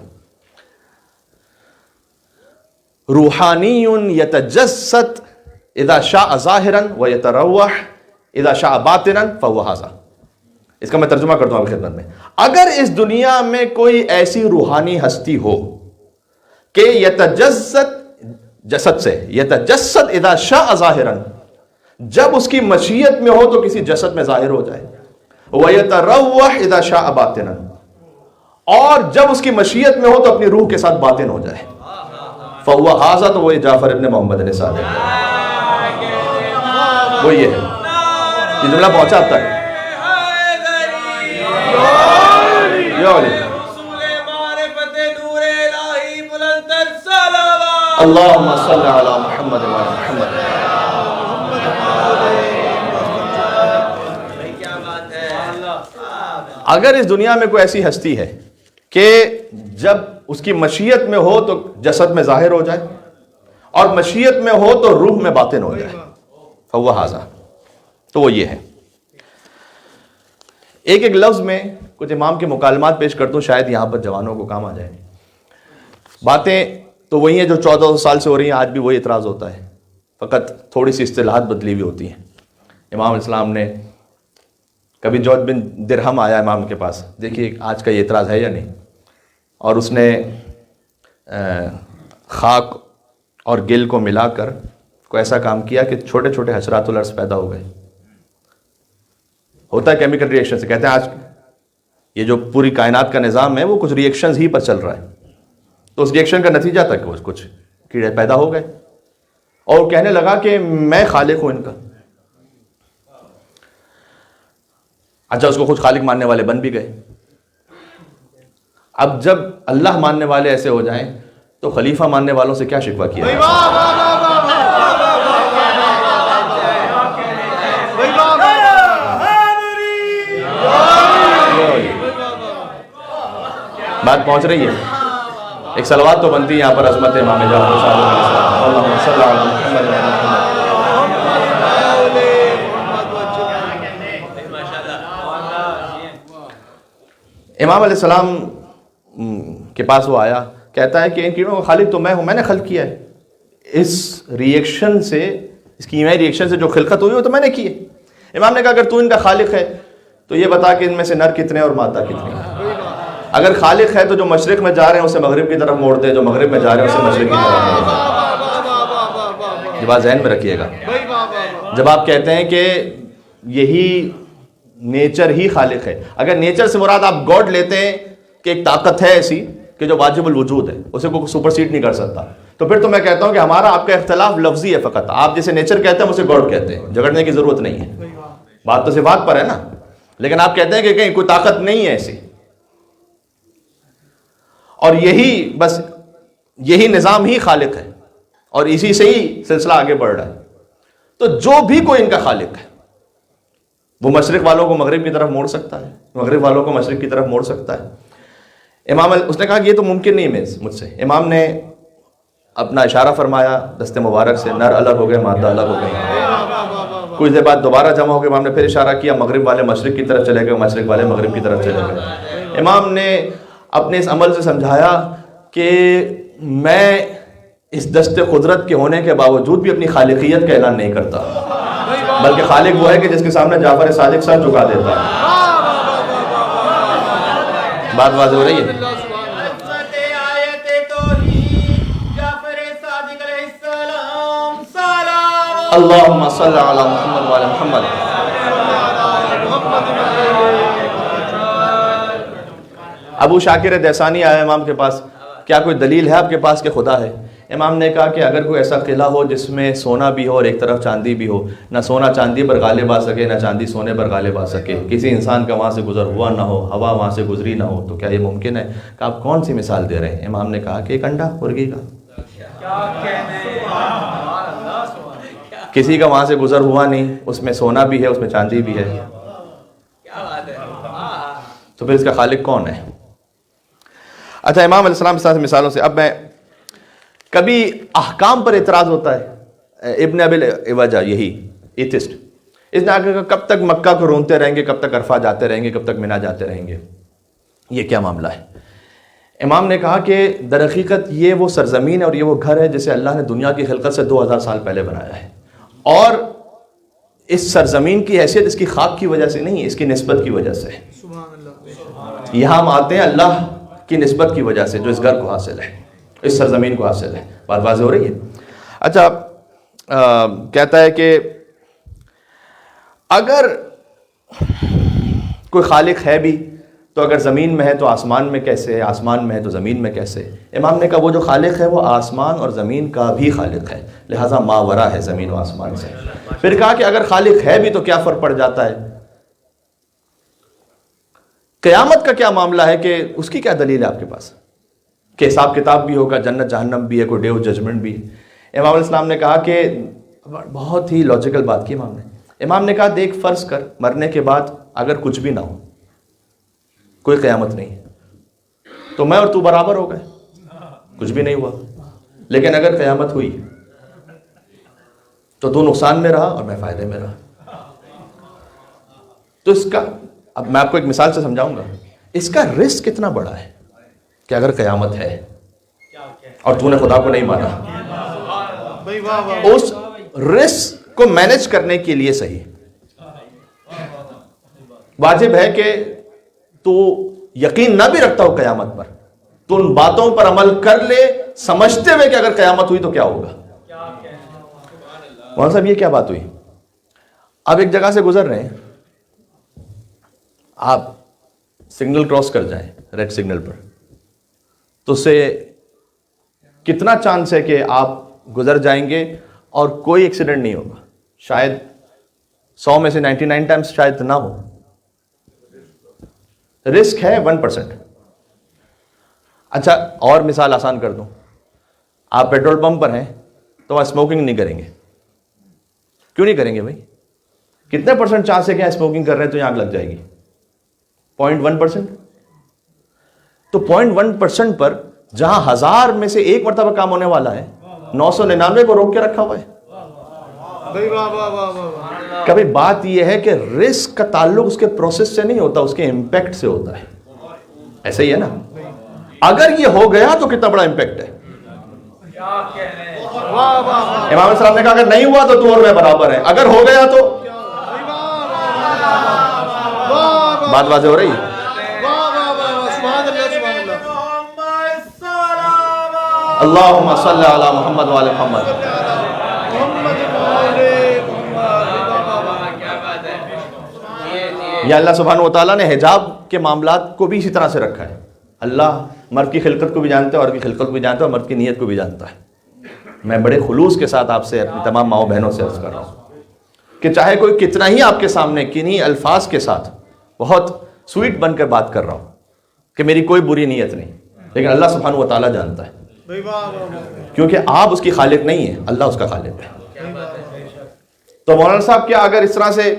روحانی یتجسد اذا شاء ظاہرا ویتروح اذا شاء باطنا فهو ھذا. اس کا میں ترجمہ کرتا ہوں آپ کی خدمت میں. اگر اس دنیا میں کوئی ایسی روحانی ہستی ہو کہ یتجسد، جسد سے، یتجسد اذا شاء ظاہرا، جب اس کی مشیت میں ہو تو کسی جسد میں ظاہر ہو جائے، ویتروح اذا شاء باطنا، اور جب اس کی مشیت میں ہو تو اپنی روح کے ساتھ باطن ہو جائے، فهو ھذا، تو وہ جعفر ابن محمد نے صادق ہے. وہ یہ ہے، یہ جملہ پہنچا اب تک. اللہم صلی علی محمد وعلی محمد. اگر اس دنیا میں کوئی ایسی ہستی ہے کہ جب اس کی مشیت میں ہو تو جسد میں ظاہر ہو جائے اور مشیت میں ہو تو روح میں باطن ہو جائے، فهو ھذا، تو وہ یہ ہے. ایک ایک لفظ میں کچھ امام کے مکالمات پیش کرتا ہوں، شاید یہاں پر جوانوں کو کام آ جائے. باتیں تو وہی ہیں جو 1400 سال سے ہو رہی ہیں، آج بھی وہی اعتراض ہوتا ہے. فقط تھوڑی سی اصطلاحات بدلی ہوئی ہوتی ہیں. امام علیہ السلام نے کبھی جعد بن درہم آیا امام کے پاس، دیکھیے آج کا یہ اعتراض ہے یا نہیں، اور اس نے خاک اور گل کو ملا کر کوئی ایسا کام کیا کہ چھوٹے چھوٹے حشرات الارض پیدا ہو گئے. ہوتا ہے کیمیکل ری ایکشن سے، کہتے ہیں آج یہ جو پوری کائنات کا نظام ہے وہ کچھ ری ایکشنز ہی پر چل رہا ہے. تو اس ری ایکشن کا نتیجہ تھا کہ کچھ کیڑے پیدا ہو گئے، اور کہنے لگا کہ میں خالق ہوں ان کا. اچھا اس کو خود خالق ماننے والے بن بھی گئے. اب جب اللہ ماننے والے ایسے ہو جائیں تو خلیفہ ماننے والوں سے کیا شکوہ کیا؟ بات پہنچ رہی ہے؟ ایک صلوات تو بنتی ہے یہاں پر عظمت امام جعفر صادق اللہم صلی علی محمد. امام علیہ السلام کے پاس وہ آیا، کہتا ہے کہ ان کیڑوں کا خالق تو میں ہوں، میں نے خلق کیا ہے. اس ری ایکشن سے، اس کیمیائی ری ایکشن سے جو خلقت ہوئی وہ تو میں نے کی ہے. امام نے کہا اگر تو ان کا خالق ہے تو یہ بتا کہ ان میں سے نر کتنے اور مادہ کتنے ہیں. اگر خالق ہے تو جو مشرق میں جا رہے ہیں اسے مغرب کی طرف موڑ دے، جو مغرب میں جا رہے ہیں اسے مشرق کی طرف موڑ دے. یہ بات ذہن میں رکھیے گا. جب آپ کہتے ہیں کہ یہی نیچر ہی خالق ہے، اگر نیچر سے مراد آپ گاڈ لیتے ہیں کہ ایک طاقت ہے ایسی کہ جو واجب الوجود ہے، اسے کوئی سپرسیڈ نہیں کر سکتا، تو پھر تو میں کہتا ہوں کہ ہمارا آپ کا اختلاف لفظی ہے. فقط آپ جسے نیچر کہتے ہیں اسے گاڈ کہتے ہیں، جھگڑنے کی ضرورت نہیں ہے. بات تو صفات پر ہے نا، لیکن آپ کہتے ہیں کہ کہیں کوئی طاقت نہیں ہے ایسی، اور یہی نظام ہی خالق ہے اور اسی سے ہی سلسلہ آگے بڑھ رہا ہے. تو جو بھی کوئی ان کا خالق ہے وہ مشرق والوں کو مغرب کی طرف موڑ سکتا ہے، مغرب والوں کو مشرق کی طرف موڑ سکتا ہے. اس نے کہا کہ یہ تو ممکن نہیں ہے مجھ سے. امام نے اپنا اشارہ فرمایا دست مبارک سے، نر الگ ہو گئے، مادہ الگ ہو گئے. کچھ دیر بعد دوبارہ جمع ہو گئے. امام نے پھر اشارہ کیا، مغرب والے مشرق کی طرف چلے گئے، مشرق والے مغرب کی طرف چلے گئے. امام نے اپنے اس عمل سے سمجھایا کہ میں اس دست قدرت کے ہونے کے باوجود بھی اپنی خالقیت کا اعلان نہیں کرتا، بلکہ خالق وہ ہے کہ جس کے سامنے جعفر صادق سر جھکا دیتا ہے. بات واضح ہو رہی ہے؟ اللہم صلی علی محمد وعلی محمد. ابو شاکر دیسانی آیا امام کے پاس، کیا کوئی دلیل ہے آپ کے پاس کہ خدا ہے؟ امام نے کہا کہ اگر کوئی ایسا قلعہ ہو جس میں سونا بھی ہو اور ایک طرف چاندی بھی ہو، نہ سونا چاندی پر غالب آ سکے نہ چاندی سونے پر غالب آ سکے، کسی انسان کا وہاں سے گزر ہوا نہ ہو، ہوا وہاں سے گزری نہ ہو، تو کیا یہ ممکن ہے؟ کہ آپ کون سی مثال دے رہے ہیں؟ امام نے کہا کہ ایک انڈا مرغی کا، کسی کا وہاں سے گزر ہوا نہیں، اس میں سونا بھی ہے، اس میں چاندی بھی ہے، تو پھر اس کا خالق کون ہے؟ اچھا امام علیہ السلام اس مثالوں سے، اب میں کبھی احکام پر اعتراض ہوتا ہے. ابن ابی العوجہ یہی ایتھسٹ، اس نے آگے کہا کب تک مکہ کو رونتے رہیں گے، کب تک عرفہ جاتے رہیں گے، کب تک منی جاتے رہیں گے، یہ کیا معاملہ ہے؟ امام نے کہا کہ در حقیقت یہ وہ سرزمین ہے اور یہ وہ گھر ہے جسے اللہ نے دنیا کی خلقت سے 2000 سال پہلے بنایا ہے، اور اس سرزمین کی حیثیت اس کی خاک کی وجہ سے نہیں، اس کی نسبت کی وجہ سے. یہاں ہم آتے ہیں اللہ کی نسبت کی وجہ سے جو اس گھر کو حاصل ہے، اس سرزمین کو حاصل ہے. بات واضح ہو رہی ہے؟ اچھا کہتا ہے کہ اگر کوئی خالق ہے بھی تو اگر زمین میں ہے تو آسمان میں کیسے ہے، آسمان میں ہے تو زمین میں کیسے؟ امام نے کہا وہ جو خالق ہے وہ آسمان اور زمین کا بھی خالق ہے، لہٰذا ماورا ہے زمین و آسمان سے. پھر کہا کہ اگر خالق ہے بھی تو کیا فرق پڑ جاتا ہے؟ قیامت کا کیا معاملہ ہے کہ اس کی کیا دلیل ہے آپ کے پاس کہ حساب کتاب بھی ہوگا، جنت جہنم بھی ہے، کوئی ڈے آف ججمنٹ بھی ہے؟ امام علیہ السلام نے کہا کہ بہت ہی لاجیکل بات کی امام نے کہا دیکھ فرض کر مرنے کے بعد اگر کچھ بھی نہ ہو، کوئی قیامت نہیں، تو میں اور تو برابر ہو گئے، کچھ بھی نہیں ہوا. لیکن اگر قیامت ہوئی تو تو نقصان میں رہا اور میں فائدے میں رہا. تو اس کا اب میں آپ کو ایک مثال سے سمجھاؤں گا، اس کا رسک کتنا بڑا ہے کہ اگر قیامت ہے اور تو نے خدا کو نہیں مانا، رزق کو مینج کرنے کے لیے صحیح. واجب ہے کہ تو یقین نہ بھی رکھتا ہو قیامت پر تو ان باتوں پر عمل کر لے سمجھتے ہوئے کہ اگر قیامت ہوئی تو کیا ہوگا. مولانا صاحب یہ کیا بات ہوئی؟ آپ ایک جگہ سے گزر رہے ہیں, آپ سگنل کراس کر جائیں ریڈ سگنل پر, تو اس سے کتنا چانس ہے کہ آپ گزر جائیں گے اور کوئی ایکسیڈنٹ نہیں ہوگا؟ شاید 100 میں سے 99 ٹائمز شاید نہ ہو. رسک ہے 1%. اچھا اور مثال آسان کر دوں, آپ پیٹرول پمپ پر ہیں تو آپ اسموکنگ نہیں کریں گے. کیوں نہیں کریں گے بھائی؟ کتنے پرسنٹ چانس ہے کہ اسموکنگ کر رہے ہیں تو یہاں آگ لگ جائے گی؟ 0.1%. تو 0.1% پر جہاں 1000 میں سے 1 مرتبہ کام ہونے والا ہے, 999 کو روک کے رکھا ہوا ہے. کبھی بات یہ ہے کہ رسک کا تعلق اس کے پروسیس سے نہیں ہوتا, اس کے امپیکٹ سے ہوتا ہے. ایسا ہی ہے نا, اگر یہ ہو گیا تو کتنا بڑا امپیکٹ ہے. امام علیہ السلام نے کہا اگر نہیں ہوا تو اور میں برابر ہے, اگر ہو گیا تو. بات واضح ہو رہی ہے؟ اللہم صلی علی محمد وعلی محمد. یا اللہ سبحانہ و تعالیٰ نے حجاب کے معاملات کو بھی اسی طرح سے رکھا ہے. اللہ مرد کی خلقت کو بھی جانتا ہے, عورت کی خلقت کو بھی جانتا ہے, اور مرد کی نیت کو بھی جانتا ہے. میں بڑے خلوص کے ساتھ آپ سے, اپنی تمام ماؤں بہنوں سے عرض کر رہا ہوں کہ چاہے کوئی کتنا ہی آپ کے سامنے کنہیں الفاظ کے ساتھ بہت سویٹ بن کر بات کر رہا ہوں کہ میری کوئی بری نیت نہیں, لیکن اللہ سبحانہ و تعالیٰ جانتا ہے, کیونکہ آپ اس کی خالق نہیں ہیں, اللہ اس کا خالق ہے. تو مولانا صاحب کیا اگر اس طرح سے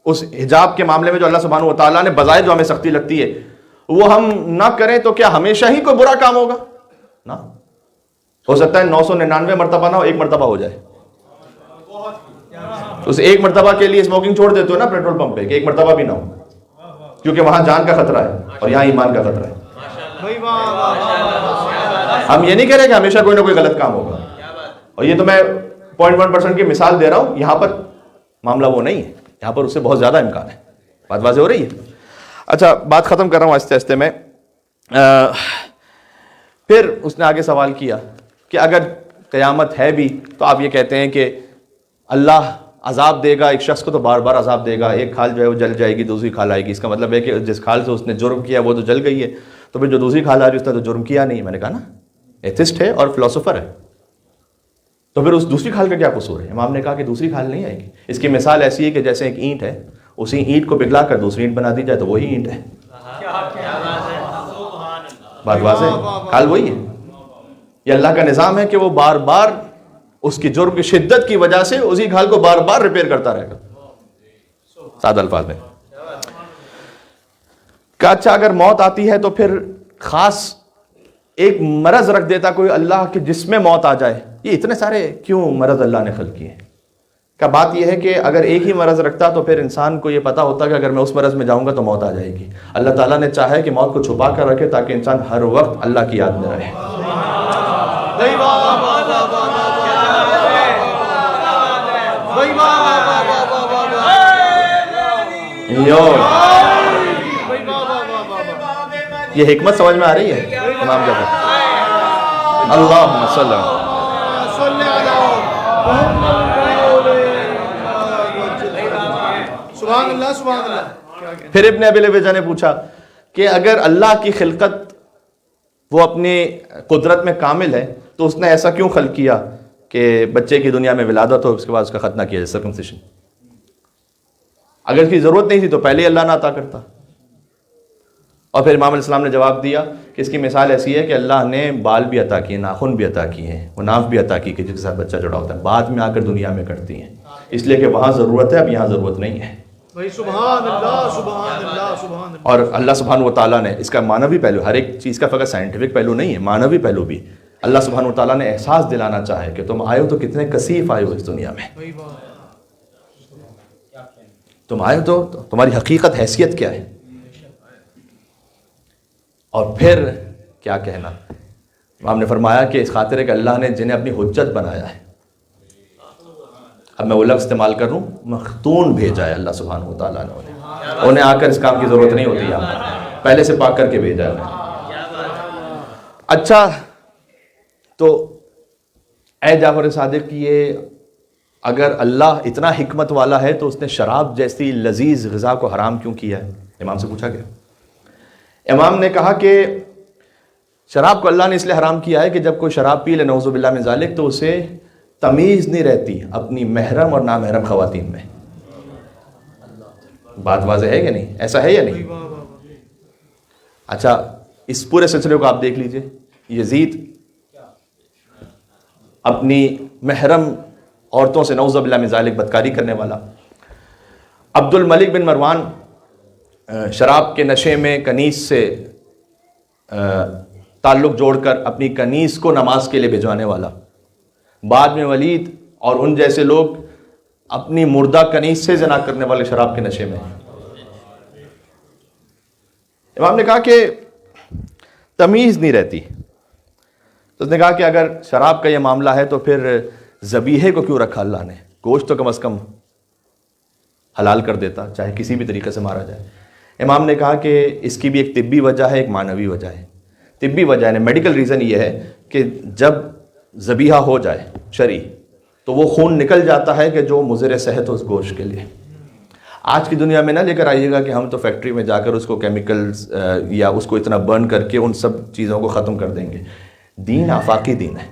اس حجاب کے معاملے میں جو اللہ سبحانہ و تعالیٰ نے بظاہر جو ہمیں سختی لگتی ہے وہ ہم نہ کریں تو کیا ہمیشہ ہی کوئی برا کام ہوگا؟ نہ, ہو سکتا ہے 999 مرتبہ نہ ہو, 1 مرتبہ ہو جائے. اس 1 مرتبہ کے لیے اسموکنگ چھوڑ دیتے ہو نا پیٹرول پمپ پہ, کہ 1 مرتبہ بھی نہ ہو, کیونکہ وہاں جان کا خطرہ ہے اور یہاں ایمان کا خطرہ ہے. ہم یہ نہیں کہہ رہے کہ ہمیشہ کوئی نہ کوئی غلط کام ہوگا, اور یہ تو میں 0.1% کی مثال دے رہا ہوں, یہاں پر معاملہ وہ نہیں ہے, یہاں پر اس سے بہت زیادہ امکان ہے. بات واضح ہو رہی ہے؟ اچھا بات ختم کر رہا ہوں آہستہ آہستہ میں. پھر اس نے آگے سوال کیا کہ اگر قیامت ہے بھی تو آپ یہ کہتے ہیں کہ اللہ عذاب دے گا ایک شخص کو تو بار بار عذاب دے گا, ایک کھال جو ہے وہ جل جائے گی, دوسری کھال آئے گی. اس کا مطلب ہے کہ جس کھال سے اس نے جرم کیا وہ تو جل گئی ہے, تو پھر جو دوسری کھال آ رہی ہے اس نے تو جرم کیا نہیں. میں نے کہا نا ایتھسٹ ہے اور فلاسفر ہے, تو پھر اس دوسری کھال کا کیا قصور ہے؟ امام نے کہا کہ دوسری کھال نہیں آئے گی. اس کی مثال ایسی ہے کہ جیسے ایک اینٹ ہے, اسی اینٹ کو پگھلا کر دوسری اینٹ بنا دی جائے تو وہی اینٹ ہے. بات واضح ہے؟ کھال وہی ہے. یہ اللہ کا نظام ہے کہ وہ بار بار اس کی جرم کی شدت کی وجہ سے اسی کھال کو بار بار ریپیئر کرتا رہے گا. سادہ الفاظ میں کہ اچھا اگر موت آتی ہے تو پھر خاص ایک مرض رکھ دیتا کوئی اللہ کہ جس میں موت آ جائے. یہ اتنے سارے کیوں مرض اللہ نے خلق کیے؟ کا بات یہ ہے کہ اگر ایک ہی مرض رکھتا تو پھر انسان کو یہ پتا ہوتا کہ اگر میں اس مرض میں جاؤں گا تو موت آ جائے گی. اللہ تعالیٰ نے چاہا ہے کہ موت کو چھپا کر رکھے تاکہ انسان ہر وقت اللہ کی یاد میں رہے. یہ حکمت سمجھ میں آ رہی ہے امام جب اللہم صلی سبحان اللہ سبحان اللہ. پھر ابن ابی لیجا نے پوچھا کہ اگر اللہ کی خلقت وہ اپنی قدرت میں کامل ہے تو اس نے ایسا کیوں خلق کیا کہ بچے کی دنیا میں ولادت ہو اس کے بعد اس کا ختنہ کیا جائے, سرکمسیشن؟ اگر اس کی ضرورت نہیں تھی تو پہلے ہی اللہ نہ عطا کرتا. اور پھر امام علیہ السلام نے جواب دیا کہ اس کی مثال ایسی ہے کہ اللہ نے بال بھی عطا کیے, ناخن بھی عطا کیے ہیں, وہ ناف بھی عطا کی کہ جس کے ساتھ بچہ جڑا ہوتا ہے, بعد میں آ کر دنیا میں کرتی ہیں, اس لیے کہ وہاں ضرورت ہے, اب یہاں ضرورت نہیں ہے. سبحان اللہ سبحان اللہ سبحان اللہ. اور اللہ سبحانہ و تعالیٰ نے اس کا معنوی پہلو, ہر ایک چیز کا فقط سائنٹیفک پہلو نہیں ہے, معنوی پہلو بھی اللہ سبحانہ و تعالیٰ نے احساس دلانا چاہے کہ تم آئے ہو تو کتنے کثیف آئے ہو اس دنیا میں, تم آئے ہو تو تمہاری حقیقت حیثیت کیا ہے. اور پھر کیا کہنا, امام نے فرمایا کہ اس خاطر ہے کہ اللہ نے جنہیں اپنی حجت بنایا ہے, اب میں وہ لفظ استعمال کر رہا ہوں، مختون بھیجا ہے اللہ سبحانہ و تعالیٰ نے انہیں آ کر اس کام کی ضرورت نہیں ہوتی یہاں پر، پہلے سے پاک کر کے بھیجا ہے۔ اچھا تو اے جعفر صادق، یہ اگر اللہ اتنا حکمت والا ہے تو اس نے شراب جیسی لذیذ غذا کو حرام کیوں کیا ہے؟ امام سے پوچھا گیا۔ امام نے کہا کہ شراب کو اللہ نے اس لیے حرام کیا ہے کہ جب کوئی شراب پی لے نعوذ باللہ من ذالک تو اسے تمیز نہیں رہتی اپنی محرم اور نامحرم خواتین میں۔ بات واضح ہے کہ نہیں؟ ایسا ہے یا نہیں؟ اچھا اس پورے سلسلے کو آپ دیکھ لیجئے، یزید اپنی محرم عورتوں سے نعوذ باللہ من ذالک بدکاری کرنے والا، عبد الملک بن مروان شراب کے نشے میں کنیز سے تعلق جوڑ کر اپنی کنیز کو نماز کے لیے بھجوانے والا، بعد میں ولید اور ان جیسے لوگ اپنی مردہ کنیز سے زنا کرنے والے شراب کے نشے میں۔ امام نے کہا کہ تمیز نہیں رہتی، تو اس نے کہا کہ اگر شراب کا یہ معاملہ ہے تو پھر ذبیحے کو کیوں رکھا اللہ نے؟ گوشت تو کم از کم حلال کر دیتا، چاہے کسی بھی طریقے سے مارا جائے۔ امام نے کہا کہ اس کی بھی ایک طبی وجہ ہے، ایک معنوی وجہ ہے۔ طبی وجہ ہے، میڈیکل ریزن یہ ہے کہ جب ذبیحہ ہو جائے شرعی تو وہ خون نکل جاتا ہے کہ جو مضر صحت ہو اس گوشت کے لیے۔ آج کی دنیا میں نہ لے کر آئیے گا کہ ہم تو فیکٹری میں جا کر اس کو کیمیکلز یا اس کو اتنا برن کر کے ان سب چیزوں کو ختم کر دیں گے۔ دین آفاقی دین ہے،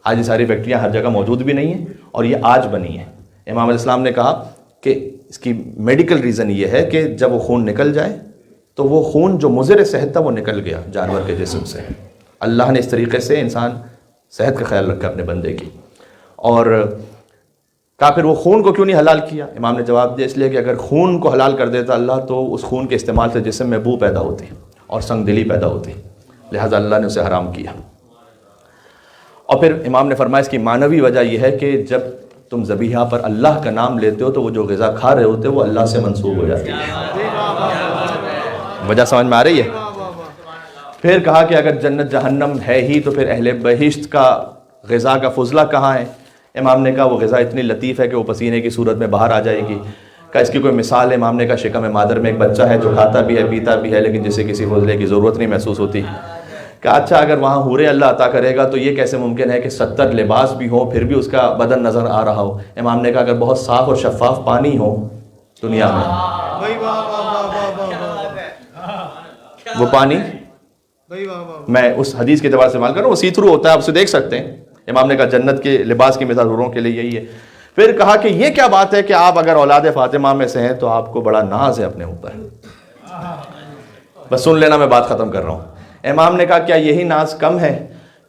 آج یہ ساری فیکٹریاں ہر جگہ موجود بھی نہیں ہیں اور یہ آج بنی ہیں۔ امام علیہ السلام نے کہا کہ اس کی میڈیکل ریزن یہ ہے کہ جب وہ خون نکل جائے تو وہ خون جو مضر صحت تھا وہ نکل گیا جانور کے جسم سے۔ اللہ نے اس طریقے سے انسان صحت کا خیال رکھا اپنے بندے کی، اور کہا پھر وہ خون کو کیوں نہیں حلال کیا؟ امام نے جواب دیا اس لیے کہ اگر خون کو حلال کر دیتا اللہ تو اس خون کے استعمال سے جسم میں بو پیدا ہوتی اور سنگ دلی پیدا ہوتی، لہذا اللہ نے اسے حرام کیا۔ اور پھر امام نے فرمایا اس کی معنوی وجہ یہ ہے کہ جب تم ذبیحہ پر اللہ کا نام لیتے ہو تو وہ جو غذا کھا رہے ہوتے وہ اللہ سے منسوب ہو جاتی ہے۔ وجہ سمجھ میں آ رہی ہے؟ پھر کہا کہ اگر جنت جہنم ہے ہی تو پھر اہل بہشت کا غذا کا فضلہ کہاں ہے؟ امام نے کہا وہ غذا اتنی لطیف ہے کہ وہ پسینے کی صورت میں باہر آ جائے گی۔ کہا اس کی کوئی مثال ہے؟ امام نے کہا شکم مادر میں ایک بچہ ہے جو کھاتا بھی ہے پیتا بھی ہے لیکن جسے کسی فضلے کی ضرورت نہیں محسوس ہوتی۔ کہا اچھا اگر وہاں حوریں اللہ عطا کرے گا تو یہ کیسے ممکن ہے کہ 70 لباس بھی ہوں پھر بھی اس کا بدن نظر آ رہا ہو؟ امام نے کہا اگر بہت صاف اور شفاف پانی ہو دنیا میں، وہ پانی میں اس حدیث کے اعتبار سے استعمال کر رہا ہوں، وہ سی تھرو ہوتا ہے، آپ اسے دیکھ سکتے ہیں۔ امام نے کہا جنت کے لباس کی مثال حوروں کے لیے یہی ہے۔ پھر کہا کہ یہ کیا بات ہے کہ آپ اگر اولاد فاطمہ میں سے ہیں تو آپ کو بڑا ناز ہے اپنے اوپر۔ بس سن لینا، میں بات ختم کر رہا ہوں۔ امام نے کہا کیا یہی ناز کم ہے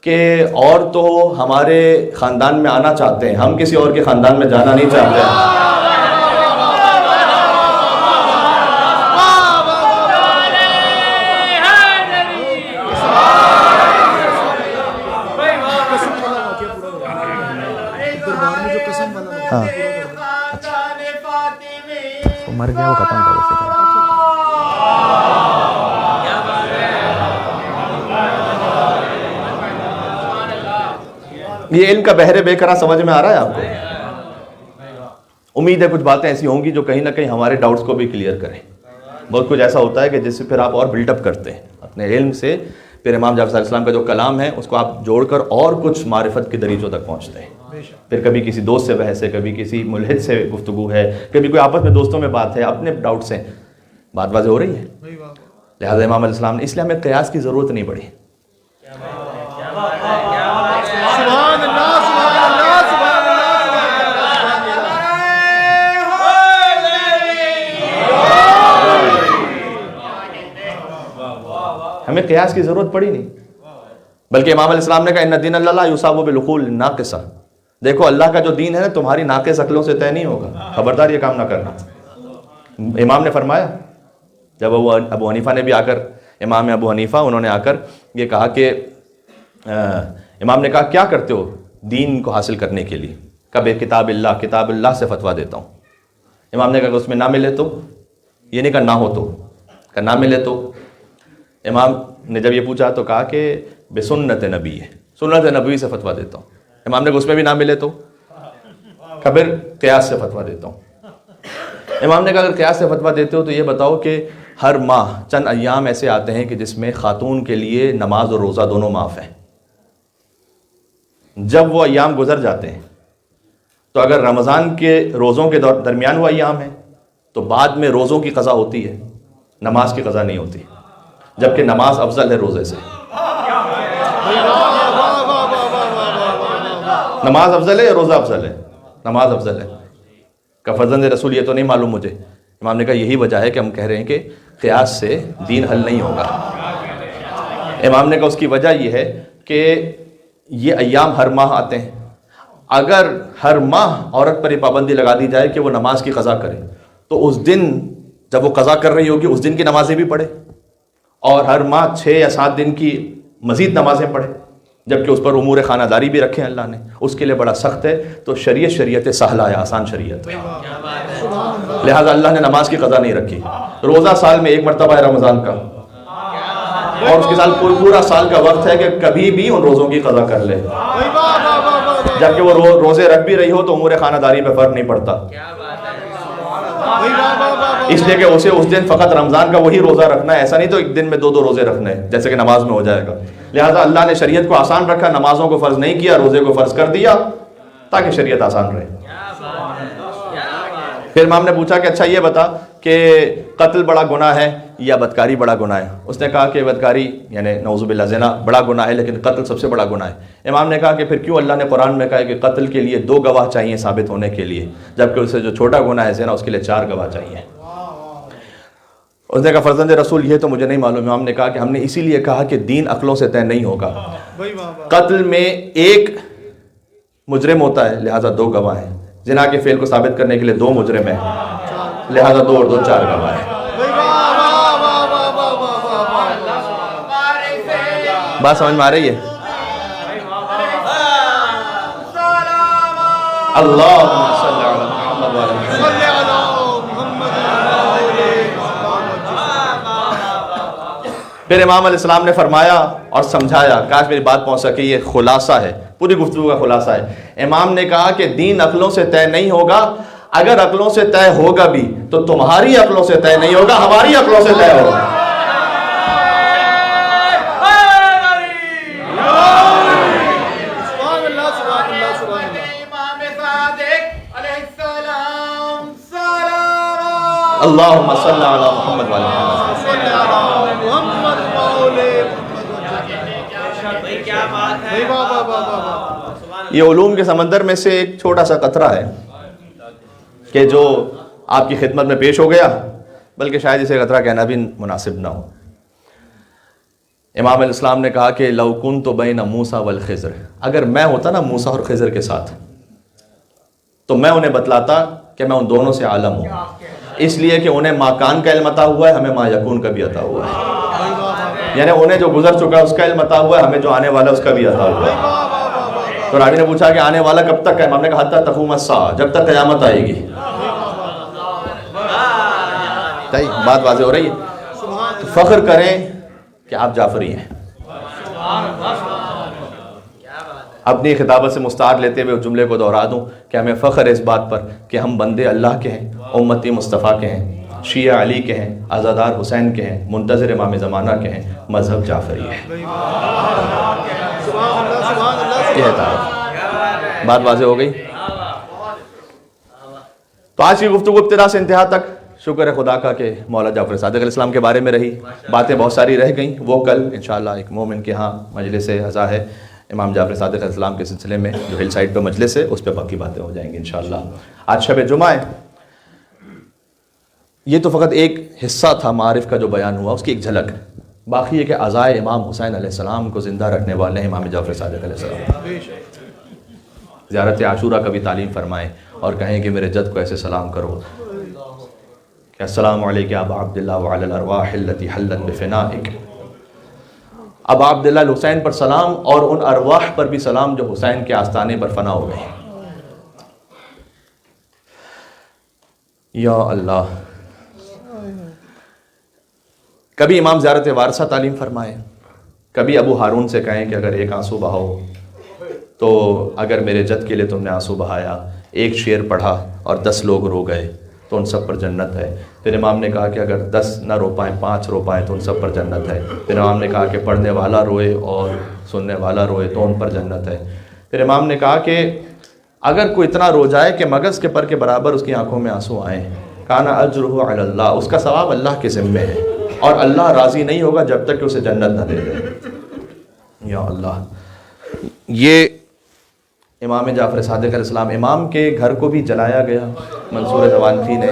کہ اور تو ہمارے خاندان میں آنا چاہتے ہیں، ہم کسی اور کے خاندان میں جانا نہیں چاہتے ہیں۔ مر گیا وہ ختم کر اسے۔ یہ علم کا بحر بے قرار سمجھ میں آ رہا ہے آپ کو؟ امید ہے کچھ باتیں ایسی ہوں گی جو کہیں نہ کہیں ہمارے ڈاؤٹس کو بھی کلیئر کریں۔ بہت کچھ ایسا ہوتا ہے کہ جس سے پھر آپ اور بلڈ اپ کرتے ہیں اپنے علم سے، پھر امام جعفر علیہ السلام کا جو کلام ہے اس کو آپ جوڑ کر اور کچھ معرفت کے دریچوں تک پہنچتے ہیں۔ پھر کبھی کسی دوست سے بحث ہے، کبھی کسی ملحد سے گفتگو ہے، کبھی کوئی آپس میں دوستوں میں بات ہے، اپنے ڈاؤٹس ہیں، بات واضح ہو رہی ہے۔ لہٰذا امام علیہ السلام نے اس لیے ہمیں قیاس کی ضرورت نہیں پڑی۔ ہمیں قیاس کی ضرورت پڑی نہیں، بلکہ امام علیہ السلام نے کہا ان دین اللہ لا یصاب بالعقول الناقصہ، دیکھو اللہ کا جو دین ہے نا تمہاری ناقص عقلوں سے طے نہیں ہوگا، خبردار یہ کام نہ کرنا۔ امام نے فرمایا، جب ابو حنیفہ نے بھی آ کر، امام ابو حنیفہ انہوں نے آ کر یہ کہا کہ امام نے کہا کیا کرتے ہو دین کو حاصل کرنے کے لیے؟ کہا بے کتاب اللہ سے فتویٰ دیتا ہوں۔ امام نے کہا کہ اس میں نہ ملے تو؟ یہ نہیں کہا نہ ہو تو، کہا نہ ملے تو؟ امام نے جب یہ پوچھا تو کہا کہ بے سنت نبی ہے، سنت نبی سے فتویٰ دیتا ہوں۔ امام نے کہا اس میں بھی نہ ملے تو؟ پھر قیاس سے فتویٰ دیتا ہوں۔ امام نے کہا اگر قیاس سے فتویٰ دیتے ہو تو یہ بتاؤ کہ ہر ماہ چند ایام ایسے آتے ہیں کہ جس میں خاتون کے لیے نماز اور روزہ دونوں معاف ہیں، جب وہ ایام گزر جاتے ہیں تو اگر رمضان کے روزوں کے درمیان وہ ایام ہیں تو بعد میں روزوں کی قضا ہوتی ہے، نماز کی قضا نہیں ہوتی، جبکہ نماز افضل ہے روزے سے۔ نماز افضل ہے یا روزہ افضل ہے؟ نماز افضل ہے۔ کہ فرزند رسول یہ تو نہیں معلوم مجھے۔ امام نے کہا یہی وجہ ہے کہ ہم کہہ رہے ہیں کہ قیاس سے دین حل نہیں ہوگا۔ امام نے کہا اس کی وجہ یہ ہے کہ یہ ایام ہر ماہ آتے ہیں، اگر ہر ماہ عورت پر یہ پابندی لگا دی جائے کہ وہ نماز کی قضا کرے تو اس دن جب وہ قضا کر رہی ہوگی اس دن کی نمازیں بھی پڑھے، اور ہر ماہ 6 یا 7 دن کی مزید نمازیں پڑھے، جبکہ اس پر امور خانہ داری بھی رکھے اللہ نے، اس کے لیے بڑا سخت ہے۔ تو شریعت سہلہ ہے، آسان شریعت ہے، لہٰذا اللہ نے نماز کی قضا نہیں رکھی۔ روزہ سال میں ایک مرتبہ ہے رمضان کا، اور اس کے ساتھ پورا سال کا وقت ہے کہ کبھی بھی ان روزوں کی قضا کر لے، جبکہ وہ روزے رکھ بھی رہی ہو تو امور خانہ داری پہ فرق نہیں پڑتا، اس لیے کہ اسے اس دن فقط رمضان کا وہی روزہ رکھنا ہے، ایسا نہیں تو ایک دن میں 2 روزے رکھنے ہیں جیسے کہ نماز میں ہو جائے گا۔ لہٰذا اللہ نے شریعت کو آسان رکھا، نمازوں کو فرض نہیں کیا، روزے کو فرض کر دیا تاکہ شریعت آسان رہے۔ پھر امام نے پوچھا کہ اچھا یہ بتا کہ قتل بڑا گناہ ہے یا بدکاری بڑا گناہ ہے؟ اس نے کہا کہ بدکاری یعنی نعوذ باللہ زنا بڑا گناہ ہے، لیکن قتل سب سے بڑا گناہ ہے۔ امام نے کہا کہ پھر کیوں اللہ نے قرآن میں کہا ہے کہ قتل کے لیے 2 گواہ چاہیے ثابت ہونے کے لیے، جبکہ اسے جو چھوٹا گناہ ہے زنا اس کے لیے 4 گواہ چاہیے؟ اس نے کہا فرزند رسول یہ تو مجھے نہیں معلوم۔ امام نے کہا کہ ہم نے اسی لیے کہا کہ دین عقلوں سے طے نہیں ہوگا، قتل میں ایک مجرم ہوتا ہے لہذا 2 گواہ ہیں، زنا کے فعل کو ثابت کرنے کے لیے 2 مجرم ہیں لہذا 2 اور 2 4 گواہ ہیں۔ بات سمجھ میں آ رہی ہے؟ اللہم صلی علی محمد وعلی محمد۔ پھر امام علیہ السلام نے فرمایا اور سمجھایا، کاش میری بات پہنچ سکے، یہ خلاصہ ہے، پوری گفتگو کا خلاصہ ہے۔ امام نے کہا کہ دین عقلوں سے طے نہیں ہوگا، اگر عقلوں سے طے ہوگا بھی تو تمہاری عقلوں سے طے نہیں ہوگا، ہماری عقلوں سے طے ہوگا۔ اللہم صلی علی محمد وعلی محمد۔ یہ علوم کے سمندر میں سے ایک چھوٹا سا قطرہ ہے کہ جو آپ کی خدمت میں پیش ہو گیا، بلکہ شاید اسے قطرہ کہنا بھی مناسب نہ ہو۔ امام علیہ السلام نے کہا کہ لو کنت بین موسیٰ والخضر، اگر میں ہوتا نا موسیٰ اور خضر کے ساتھ تو میں انہیں بتلاتا کہ میں ان دونوں سے عالم ہوں، اس لیے کہ انہیں ما کان کا علم عطا ہوا ہے، ہمیں ما یکون کا بھی عطا ہوا ہے، یعنی انہیں جو گزر چکا ہے اس کا علم عطا ہوا ہے، ہمیں جو آنے والا ہے اس کا بھی عطا ہوا ہے۔ تو راوی نے پوچھا کہ آنے والا کب تک ہے؟ امام نے کہا حتی تقوم الساعہ، جب تک قیامت آئے گی۔ بات واضح ہو رہی ہے؟ تو فخر کریں کہ آپ جعفری ہیں۔ اپنی خطابت سے مستعار لیتے ہوئے جملے کو دہرا دوں کہ ہمیں فخر ہے اس بات پر کہ ہم بندے اللہ کے ہیں، امتی مصطفیٰ کے ہیں، شیعہ علی کے ہیں، عزادار حسین کے ہیں، منتظر امام زمانہ کے ہیں، مذہب جعفری ہے۔ یہ ہے بات واضح ہو گئی؟ تو آج کی گفتگو ابتدا سے انتہا تک شکر ہے خدا کا کہ مولا جعفر صادق علیہ السلام کے بارے میں رہی، باتیں بہت ساری رہ گئیں، وہ کل انشاءاللہ ایک مومن کے ہاں مجلس عزا ہے امام جعفر صادق علیہ السلام کے سلسلے میں، جو ہل سائٹ پہ مجلس ہے اس پہ باقی باتیں ہو جائیں گی انشاءاللہ۔ آج شب جمعہ ہے، یہ تو فقط ایک حصہ تھا معارف کا جو بیان ہوا، اس کی ایک جھلک، باقی ہے کہ عزائے امام حسین علیہ السلام کو زندہ رکھنے والے ہیں امام جعفر صادق علیہ السلام۔ زیارت عاشورہ کا بھی تعلیم فرمائیں اور کہیں کہ میرے جد کو ایسے سلام کرو کہ السلام علیک ابا عبداللہ وعلی الارواح التي حلت بفنائک۔ ابا عبداللہ حسین پر سلام اور ان ارواح پر بھی سلام جو حسین کے آستانے پر فنا ہو گئے۔ یا اللہ، کبھی امام زیارت وارثہ تعلیم فرمائیں، کبھی ابو ہارون سے کہیں کہ اگر ایک آنسو بہاؤ تو اگر میرے جد کے لیے تم نے آنسو بہایا ایک شعر پڑھا اور 10 لوگ رو گئے تو ان سب پر جنت ہے۔ پھر امام نے کہا کہ اگر 10 نہ رو پائیں 5 رو پائیں تو ان سب پر جنت ہے۔ پھر امام نے کہا کہ پڑھنے والا روئے اور سننے والا روئے تو ان پر جنت ہے۔ پھر امام نے کہا کہ اگر کوئی اتنا رو جائے کہ مغز کے پر کے برابر اس کی آنکھوں میں آنسو آئیں، کانا اجرہ علی اللہ، اس کا ثواب اللہ کے ذمے ہے اور اللہ راضی نہیں ہوگا جب تک کہ اسے جنت نہ دے دے۔ یا اللہ، یہ امام جعفر صادق علیہ السلام، امام کے گھر کو بھی جلایا گیا۔ منصور روانفی نے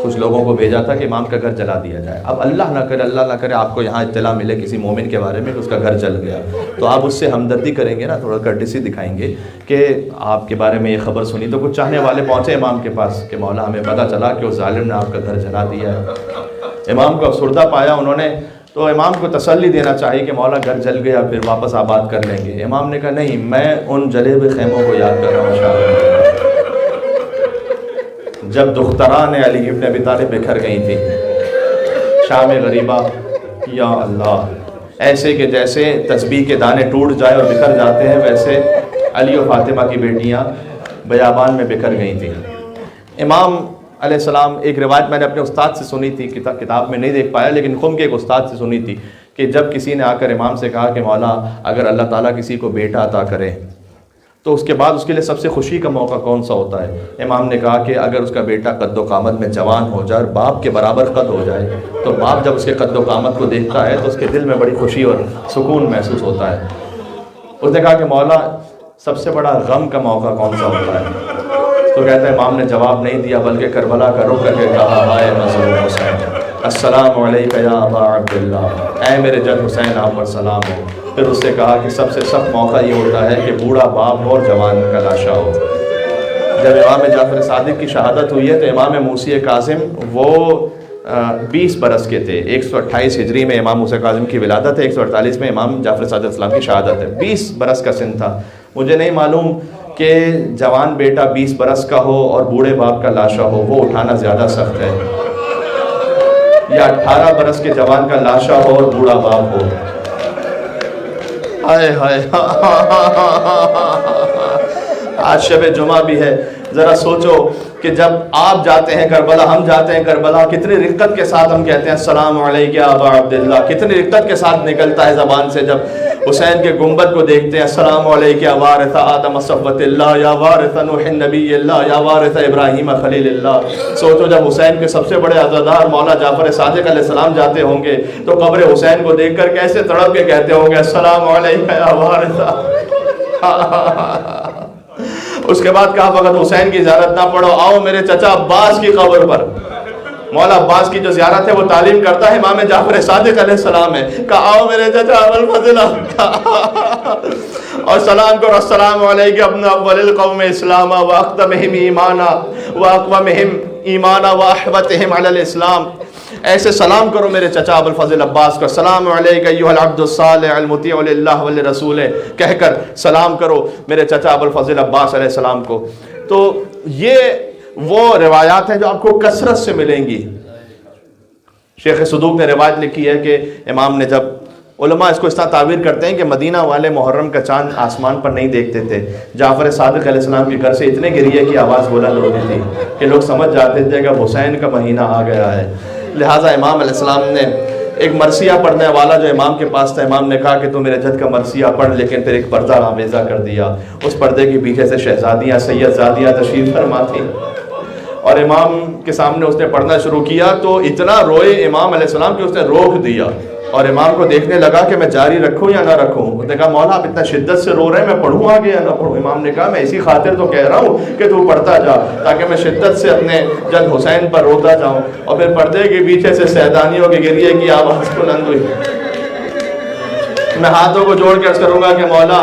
کچھ لوگوں کو بھیجا تھا کہ امام کا گھر جلا دیا جائے۔ اب اللہ نہ کرے آپ کو یہاں اطلاع ملے کسی مومن کے بارے میں کہ اس کا گھر جل گیا، تو آپ اس سے ہمدردی کریں گے نا، تھوڑا کرٹیسی دکھائیں گے کہ آپ کے بارے میں یہ خبر سنی۔ تو کچھ چاہنے والے پہنچے امام کے پاس کہ مولا ہمیں پتہ چلا کہ اس ظالم نے آپ کا گھر جلا دیا ہے۔ امام کو افسردہ پایا انہوں نے، تو امام کو تسلی دینا چاہیے کہ مولا گھر جل گیا پھر واپس آباد کر لیں گے۔ امام نے کہا نہیں، میں ان جلے ہوئے خیموں کو یاد کر رہا ہوں انشاءاللہ، جب دختران علی ابن ابی طالب بکھر گئی تھی شام غریبہ۔ یا اللہ، ایسے کہ جیسے تسبیح کے دانے ٹوٹ جائے اور بکھر جاتے ہیں، ویسے علی و فاطمہ کی بیٹیاں بیابان میں بکھر گئی تھیں۔ امام علیہ السلام، ایک روایت میں نے اپنے استاد سے سنی تھی، کتاب میں نہیں دیکھ پایا لیکن قم کے ایک استاد سے سنی تھی کہ جب کسی نے آ کر امام سے کہا کہ مولا اگر اللہ تعالیٰ کسی کو بیٹا عطا کرے تو اس کے بعد اس کے لیے سب سے خوشی کا موقع کون سا ہوتا ہے؟ امام نے کہا کہ اگر اس کا بیٹا قد و قامت میں جوان ہو جائے اور باپ کے برابر قد ہو جائے تو باپ جب اس کے قد و قامت کو دیکھتا ہے تو اس کے دل میں بڑی خوشی اور سکون محسوس ہوتا ہے۔ اس نے کہا کہ مولا سب سے بڑا غم کا موقع کون سا ہوتا ہے؟ تو کہتا ہے امام نے جواب نہیں دیا بلکہ کربلا کا رخ کر کے کہا ہائے مظلوم حسین، السلام علیکہ یا ابا عبداللہ، اے میرے جد حسین آپ پر سلام ہو۔ پھر اس سے کہا کہ سب سے سخت موقع یہ ہوتا ہے کہ بوڑھا باپ ہو اور جوان کا لاشا ہو۔ جب امام جعفر صادق کی شہادت ہوئی ہے تو امام موسی کاظم وہ 20 برس کے تھے۔ 128 ہجری میں امام موسی کاظم کی ولادت ہے، 148 میں امام جعفر صادق السلام کی شہادت ہے۔ 20 برس کا سن تھا۔ مجھے نہیں معلوم کہ جوان بیٹا 20 برس کا ہو اور بوڑھے باپ کا لاشا ہو، وہ اٹھانا زیادہ سخت ہے، یا 18 برس کے جوان کا لاشا ہو اور بوڑھا باپ ہو۔ ہائے ہائے، آج شب جمعہ بھی ہے، ذرا سوچو کہ جب آپ جاتے ہیں کربلا، ہم جاتے ہیں کربلا، کتنی رقت کے ساتھ ہم کہتے ہیں السلام علیکہ ابا عبداللہ، کتنی رقت کے ساتھ نکلتا ہے زبان سے جب حسین کے گنبد کو دیکھتے ہیں، السلام علیکہ وارث آدم صفوت اللہ، یا وارث نوح نبی اللہ، یا وارث ابراہیم خلیل اللہ۔ سوچو جب حسین کے سب سے بڑے عزادار مولا جعفر صادق علیہ السلام جاتے ہوں گے تو قبر حسین کو دیکھ کر کیسے تڑپ کے کہتے ہوں گے السلام علیکہ یا وارث۔ اس کے بعد کہا فقط حسین کی زیارت نہ پڑھو، آؤ میرے چچا عباس کی قبر پر۔ مولا عباس کی جو زیارت ہے وہ تعلیم کرتا ہے امام جعفر صادق علیہ السلام ہے، کہا آؤ میرے چچا ابوالفضل اور سلام کرو، السلام علیکم ابن اول القوم اسلاما واقدمہم ایمانا واقومہم ایمانا واحوتہم علی الاسلام۔ ایسے سلام کرو میرے چچا ابوالفضل عباس کو، السلام علیکم ایھا العبد الصالح المطیع للہ ولرسولہ کہہ کر سلام کرو میرے چچا ابوالفضل عباس علیہ السلام کو۔ تو یہ وہ روایات ہیں جو آپ کو کثرت سے ملیں گی۔ شیخ صدوق نے روایت لکھی ہے کہ امام نے جب، علماء اس کو اس طرح تعبیر کرتے ہیں کہ مدینہ والے محرم کا چاند آسمان پر نہیں دیکھتے تھے، جعفر صادق علیہ السلام کے گھر سے اتنے گریے کی آواز بلند ہوتی تھی کہ لوگ سمجھ جاتے تھے کہ حسین کا مہینہ آ گیا ہے۔ لہٰذا امام علیہ السلام نے ایک مرثیہ پڑھنے والا جو امام کے پاس تھا، امام نے کہا کہ تو میرے جد کا مرثیہ پڑھ، لیکن پھر ایک پردہ آویزہ کر دیا۔ اس پردے کے پیچھے سے شہزادیاں سید زادیاں تشریف فرما تھیں اور امام کے سامنے اس نے پڑھنا شروع کیا تو اتنا روئے امام علیہ السلام کہ اس نے روک دیا اور امام کو دیکھنے لگا کہ میں جاری رکھوں یا نہ رکھوں۔ اس نے کہا مولا آپ اتنا شدت سے رو رہے ہیں، میں پڑھوں آگے یا نہ پڑھوں؟ امام نے کہا میں اسی خاطر تو کہہ رہا ہوں کہ تو پڑھتا جا تاکہ میں شدت سے اپنے جد حسین پر روتا جاؤں۔ اور پھر پردے کے پیچھے سے سیدانیوں کے گریے کی آواز بلند ہوئی۔ میں ہاتھوں کو جوڑ کے عرض کروں گا کہ مولا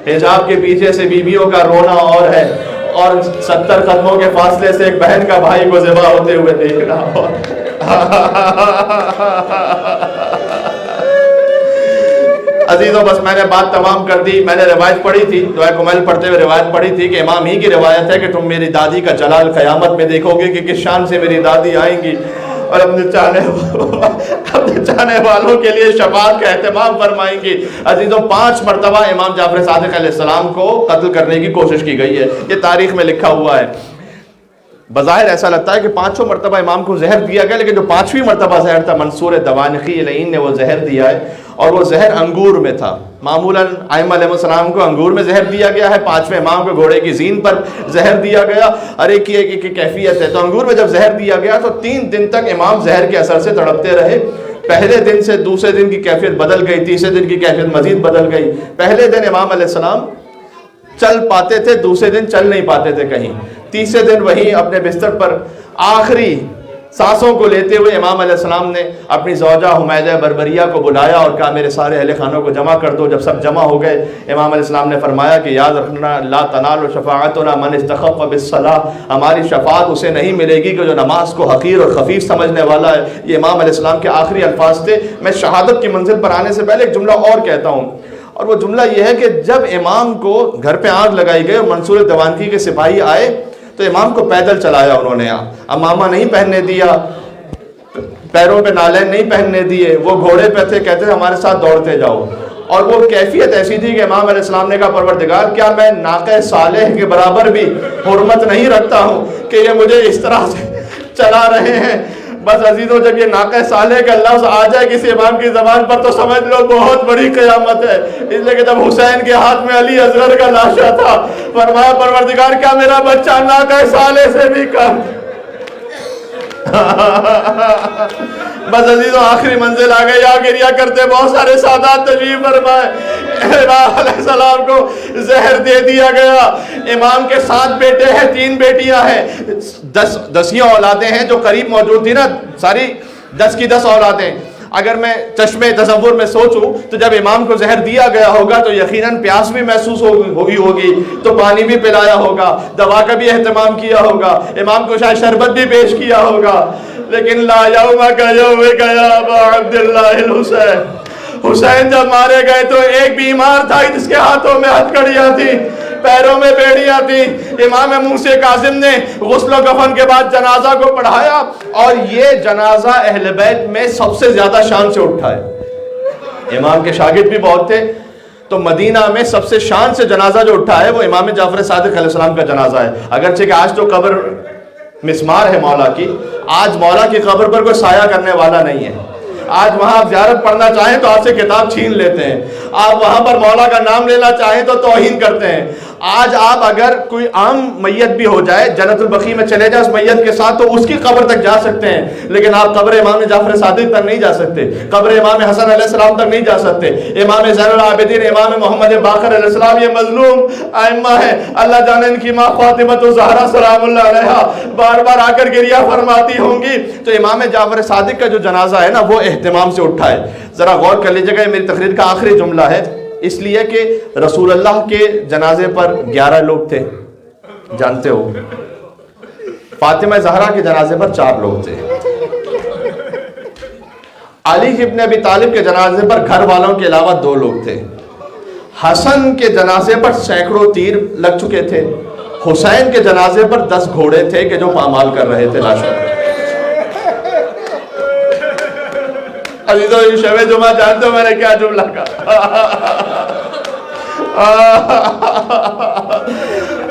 حجاب کے پیچھے سے بیویوں کا رونا اور ہے، اور 70 قدموں کے فاصلے سے ایک بہن کا بھائی کو ذبح ہوتے ہوئے دیکھ رہا ہو۔ عزیزوں بس میں نے بات تمام کر دی۔ میں نے روایت پڑھی تھی، دعائے کمل پڑھتے ہوئے روایت پڑھی تھی کہ امام ہی کی روایت ہے کہ تم میری دادی کا جلال قیامت میں دیکھو گے کہ کس شان سے میری دادی آئیں گی اور اپنے چاہنے والوں کے لیے شفاعت کا اہتمام فرمائیں گی۔ عزیزوں 5 مرتبہ امام جعفر صادق علیہ السلام کو قتل کرنے کی کوشش کی گئی ہے، یہ تاریخ میں لکھا ہوا ہے۔ بظاہر ایسا لگتا ہے کہ 5 مرتبہ امام کو زہر دیا گیا، لیکن جو 5ویں مرتبہ زہر تھا منصور دوانقی لعین نے وہ زہر دیا ہے، اور وہ زہر انگور میں تھا۔ معمولاً ائمہ علیہ السلام کو انگور میں زہر دیا گیا ہے، 5ویں امام کو گھوڑے کی زین پر زہر دیا گیا، ہر ایک کی ایک کیفیت ہے۔ تو انگور میں جب زہر دیا گیا تو 3 دن تک امام زہر کے اثر سے تڑپتے رہے۔ پہلے دن سے دوسرے دن کی کیفیت بدل گئی، تیسرے دن کی کیفیت مزید بدل گئی۔ پہلے دن امام علیہ السلام چل پاتے تھے، دوسرے دن چل نہیں پاتے تھے کہیں، تیسرے دن وہیں اپنے بستر پر آخری سانسوں کو لیتے ہوئے امام علیہ السلام نے اپنی زوجہ حمیدہ بربریہ کو بلایا اور کہا میرے سارے اہل خانوں کو جمع کر دو۔ جب سب جمع ہو گئے امام علیہ السلام نے فرمایا کہ یاد رکھنا لا تنال شفاعتنا من استخف بالصلاۃ، ہماری شفاعت اسے نہیں ملے گی کہ جو نماز کو حقیر اور خفیف سمجھنے والا ہے۔ یہ امام علیہ السلام کے آخری الفاظ تھے۔ میں شہادت کی منزل پر آنے سے پہلے ایک جملہ اور کہتا ہوں، اور وہ جملہ یہ ہے کہ جب امام کو گھر پہ آگ لگائی گئی اور منصور دوانقی کے سپاہی آئے تو امام کو پیدل چلایا انہوں نے، امامہ نہیں پہننے دیا، پیروں پہ نالین نہیں پہننے دیے، وہ گھوڑے پہ تھے، کہتے تھے ہمارے ساتھ دوڑتے جاؤ۔ اور وہ کیفیت ایسی تھی کہ امام علیہ السلام نے کہا پروردگار کیا میں ناقہ صالح کے برابر بھی حرمت نہیں رکھتا ہوں کہ یہ مجھے اس طرح سے چلا رہے ہیں۔ بس عزیزوں جب یہ ناقہ صالح کا لفظ آ جائے کسی امام کی زبان پر تو سمجھ لو بہت بڑی قیامت ہے۔ اس لیے کہ جب حسین کے ہاتھ میں علی اصغر کا لاشا تھا، فرمایا پروردگار کیا میرا بچہ ناقہ صالح سے بھی کم۔ بس عزیزوں آخری منزل آ گئی، گریا کرتے بہت سارے سادات تشریف فرمائے۔ امام علیہ السلام کو زہر دے دیا گیا۔ امام کے 7 بیٹے ہیں، 3 بیٹیاں ہیں، 10 اولادیں ہیں جو قریب موجود تھی نا، ساری 10 کی 10 اولادیں۔ اگر میں چشمے تصور میں سوچوں تو جب امام کو زہر دیا گیا ہوگا تو یقیناً پیاس بھی محسوس ہوگی تو پانی بھی پلایا ہوگا، دوا کا بھی اہتمام کیا ہوگا، امام کو شاید شربت بھی پیش کیا ہوگا۔ لیکن لا یومک یومک یا ابا عبداللہ الحسین، حسین جب مارے گئے تو ایک بیمار تھا جس کے ہاتھوں میں ہتھکڑیاں تھیں، پیروں میں بیڑیاں تھیں۔ امام موسیٰ کاظم نے غسل و کفن کے بعد جنازہ کو پڑھایا، اور یہ جنازہ اہل بیت میں سب سے زیادہ شان سے اٹھا ہے۔ امام کے شاگرد بھی بہت تھے، تو مدینہ میں سب سے شان سے جنازہ جو اٹھا ہے وہ امام جعفر صادق علیہ السلام کا جنازہ ہے۔ اگرچہ کہ آج تو قبر مسمار ہے مولا کی، آج مولا کی قبر پر کوئی سایہ کرنے والا نہیں ہے۔ آج وہاں آپ زیارت پڑھنا چاہیں تو آپ سے کتاب چھین لیتے ہیں، آپ وہاں پر مولا کا نام لینا چاہیں تو توہین کرتے ہیں۔ آج آپ اگر کوئی عام میت بھی ہو جائے، جنت البقیع میں چلے جائیں اس میت کے ساتھ، تو اس کی قبر تک جا سکتے ہیں، لیکن آپ قبر امام جعفر صادق تک نہیں جا سکتے، قبر امام حسن علیہ السلام تک نہیں جا سکتے۔ امام زین العابدین، امام محمد باقر علیہ السلام یہ مظلوم ائمہ ہیں، اللہ جانے ان کی ماں فاطمہ الزہرا سلام اللہ علیہا بار بار آ کر گریہ فرماتی ہوں گی۔ تو امام جعفر صادق کا جو جنازہ ہے نا وہ اہتمام سے اٹھا ہے۔ ذرا غور کر لیجیے گا، یہ میری تقریر کا آخری جملہ ہے، اس لیے کہ رسول اللہ کے جنازے پر 11 لوگ تھے، جانتے ہو، فاطمہ زہرا کے جنازے پر 4 لوگ تھے، علی ابن ابی طالب کے جنازے پر گھر والوں کے علاوہ 2 لوگ تھے، حسن کے جنازے پر سینکڑوں تیر لگ چکے تھے، حسین کے جنازے پر 10 گھوڑے تھے کہ جو پامال کر رہے تھے لاشوں۔ عزیزوں شب جمعہ جانتے ہو میں نے کیا جملہ کہا؟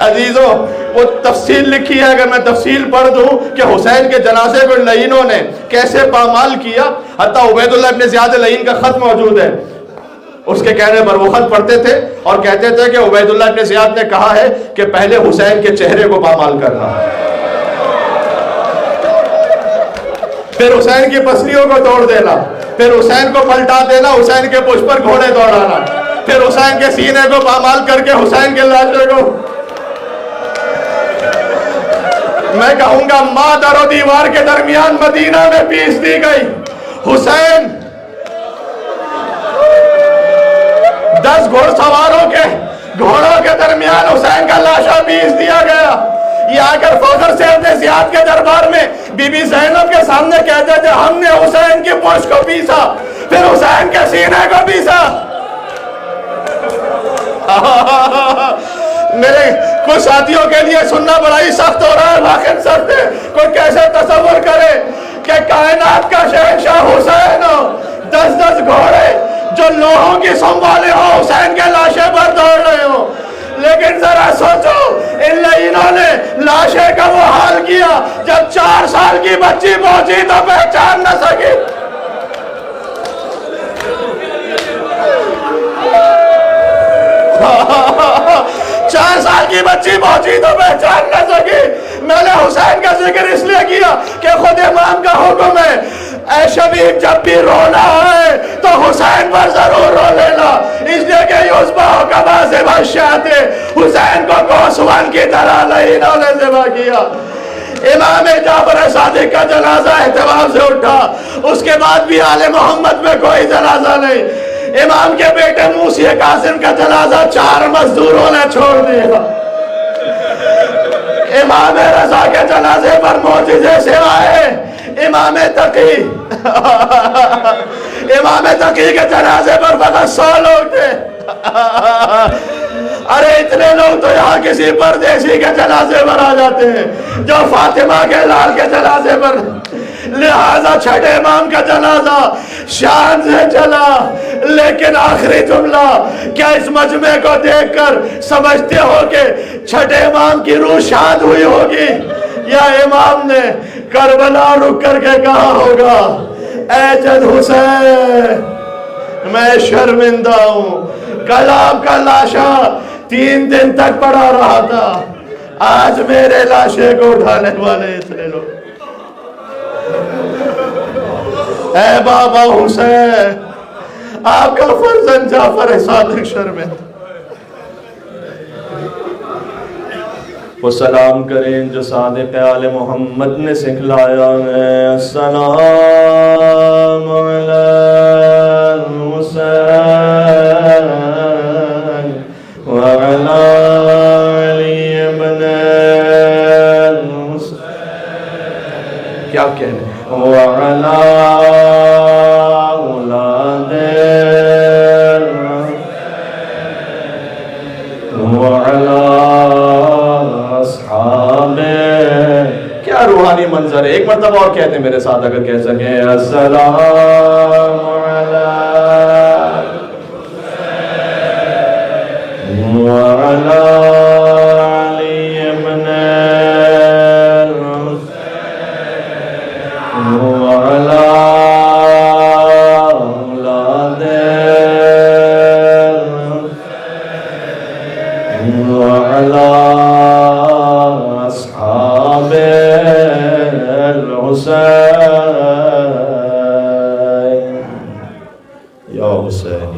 عزیزوں وہ تفصیل لکھی ہے، اگر میں تفصیل پڑھ دوں کہ حسین کے جنازے کو لعینوں نے کیسے پامال کیا، حتیٰ عبید اللہ ابن زیاد لعین کا خط موجود ہے، اس کے کہنے پر وہ خط پڑھتے تھے اور کہتے تھے کہ عبید اللہ ابن زیاد نے کہا ہے کہ پہلے حسین کے چہرے کو پامال کرنا، پھر حسین کی پسلیوں کو توڑ دینا، پھر حسین کو پلٹا دینا، حسین کے پشت پر گھوڑے دوڑانا، پھر حسین کے سینے کو پامال کر کے حسین کے لاشے کو، میں کہوں گا مادر و دیوار کے درمیان مدینہ میں پیس دی گئی، حسین 10 گھوڑ سواروں کے گھوڑوں کے درمیان حسین کا لاشا پیس دیا گیا۔ یہ آ کر فخر سے ابن زیاد کے دربار میں بی بی زینب کے سامنے کہتے تھے ہم نے حسین کی پشت کو پیسا، پھر حسین کے سینے کو پیسا۔ میرے کچھ ساتھیوں کے لیے سننا بڑا ہی سخت ہو رہا ہے، واقعی سخت ہے، کوئی کیسے تصور کرے کہ کائنات کا شہنشاہ حسین 10 گھوڑے جو لوہوں کی سنبھالے ہو حسین کے لاشے پر دوڑ رہے ہو. لیکن ذرا سوچو ان لعینوں نے لاشے کا وہ حال کیا جب 4 سال کی بچی پہنچی تو پہچان نہ سکی. 4 سال کی بچی پہنچی تو پہچان نہ سکی. میں نے حسین کا ذکر اس لیے کیا کہ خود امام کا حکم ہے اے شبیب جب بھی رونا ہے تو حسین پر ضرور رو لینا. اس لیے کہ یوسبہ کا بازب الشاتے حسین کو گوسوان کی طرح لعینوں نے ذبح کیا. امام جعفر صادق کا جنازہ اہتمام سے اٹھا. اس کے بعد بھی آل محمد میں کوئی جنازہ نہیں. امام کے بیٹے موسی قاسم کا جنازہ 4 مزدوروں نے چھوڑ دیا. امام رضا کے جنازے پر معجزے سے آئے. امام تقی کے جنازے پر فقط 100 لوگ تھے. ارے اتنے لوگ تو یہاں کسی پردیسی کے جنازے پر آ جاتے ہیں جو فاطمہ کے لال کے جنازے پر. لہذا چھٹے امام کا جنازہ شان سے چلا. لیکن آخری جملہ کیا اس مجمع کو دیکھ کر سمجھتے ہو کہ چھٹے امام کی روح شاد ہوئی ہوگی یا امام نے کربلا رک کر کے کہا ہوگا اے جد حسین میں شرمندہ ہوں. کل آپ کا لاشا 3 دن تک پڑا رہا تھا. آج میرے لاشے کو اٹھانے والے اتنے لوگ. اے بابا حسین آپ کا فرزند جعفر صادق شرمندہ. وہ سلام کریں جو صادق آل محمد نے سکھلایا ہے. السلام علی الحسین وعلی علی ابن الحسین. کیا کہنے وعلی اولاد وعلی اصحاب. کیا روحانی منظر ہے. ایک مرتبہ اور کہتے ہیں میرے ساتھ اگر کہہ سکیں السلام علی وعلی علی ابن وعلی اولاد وعلی اصحاب الحسین. یا حسین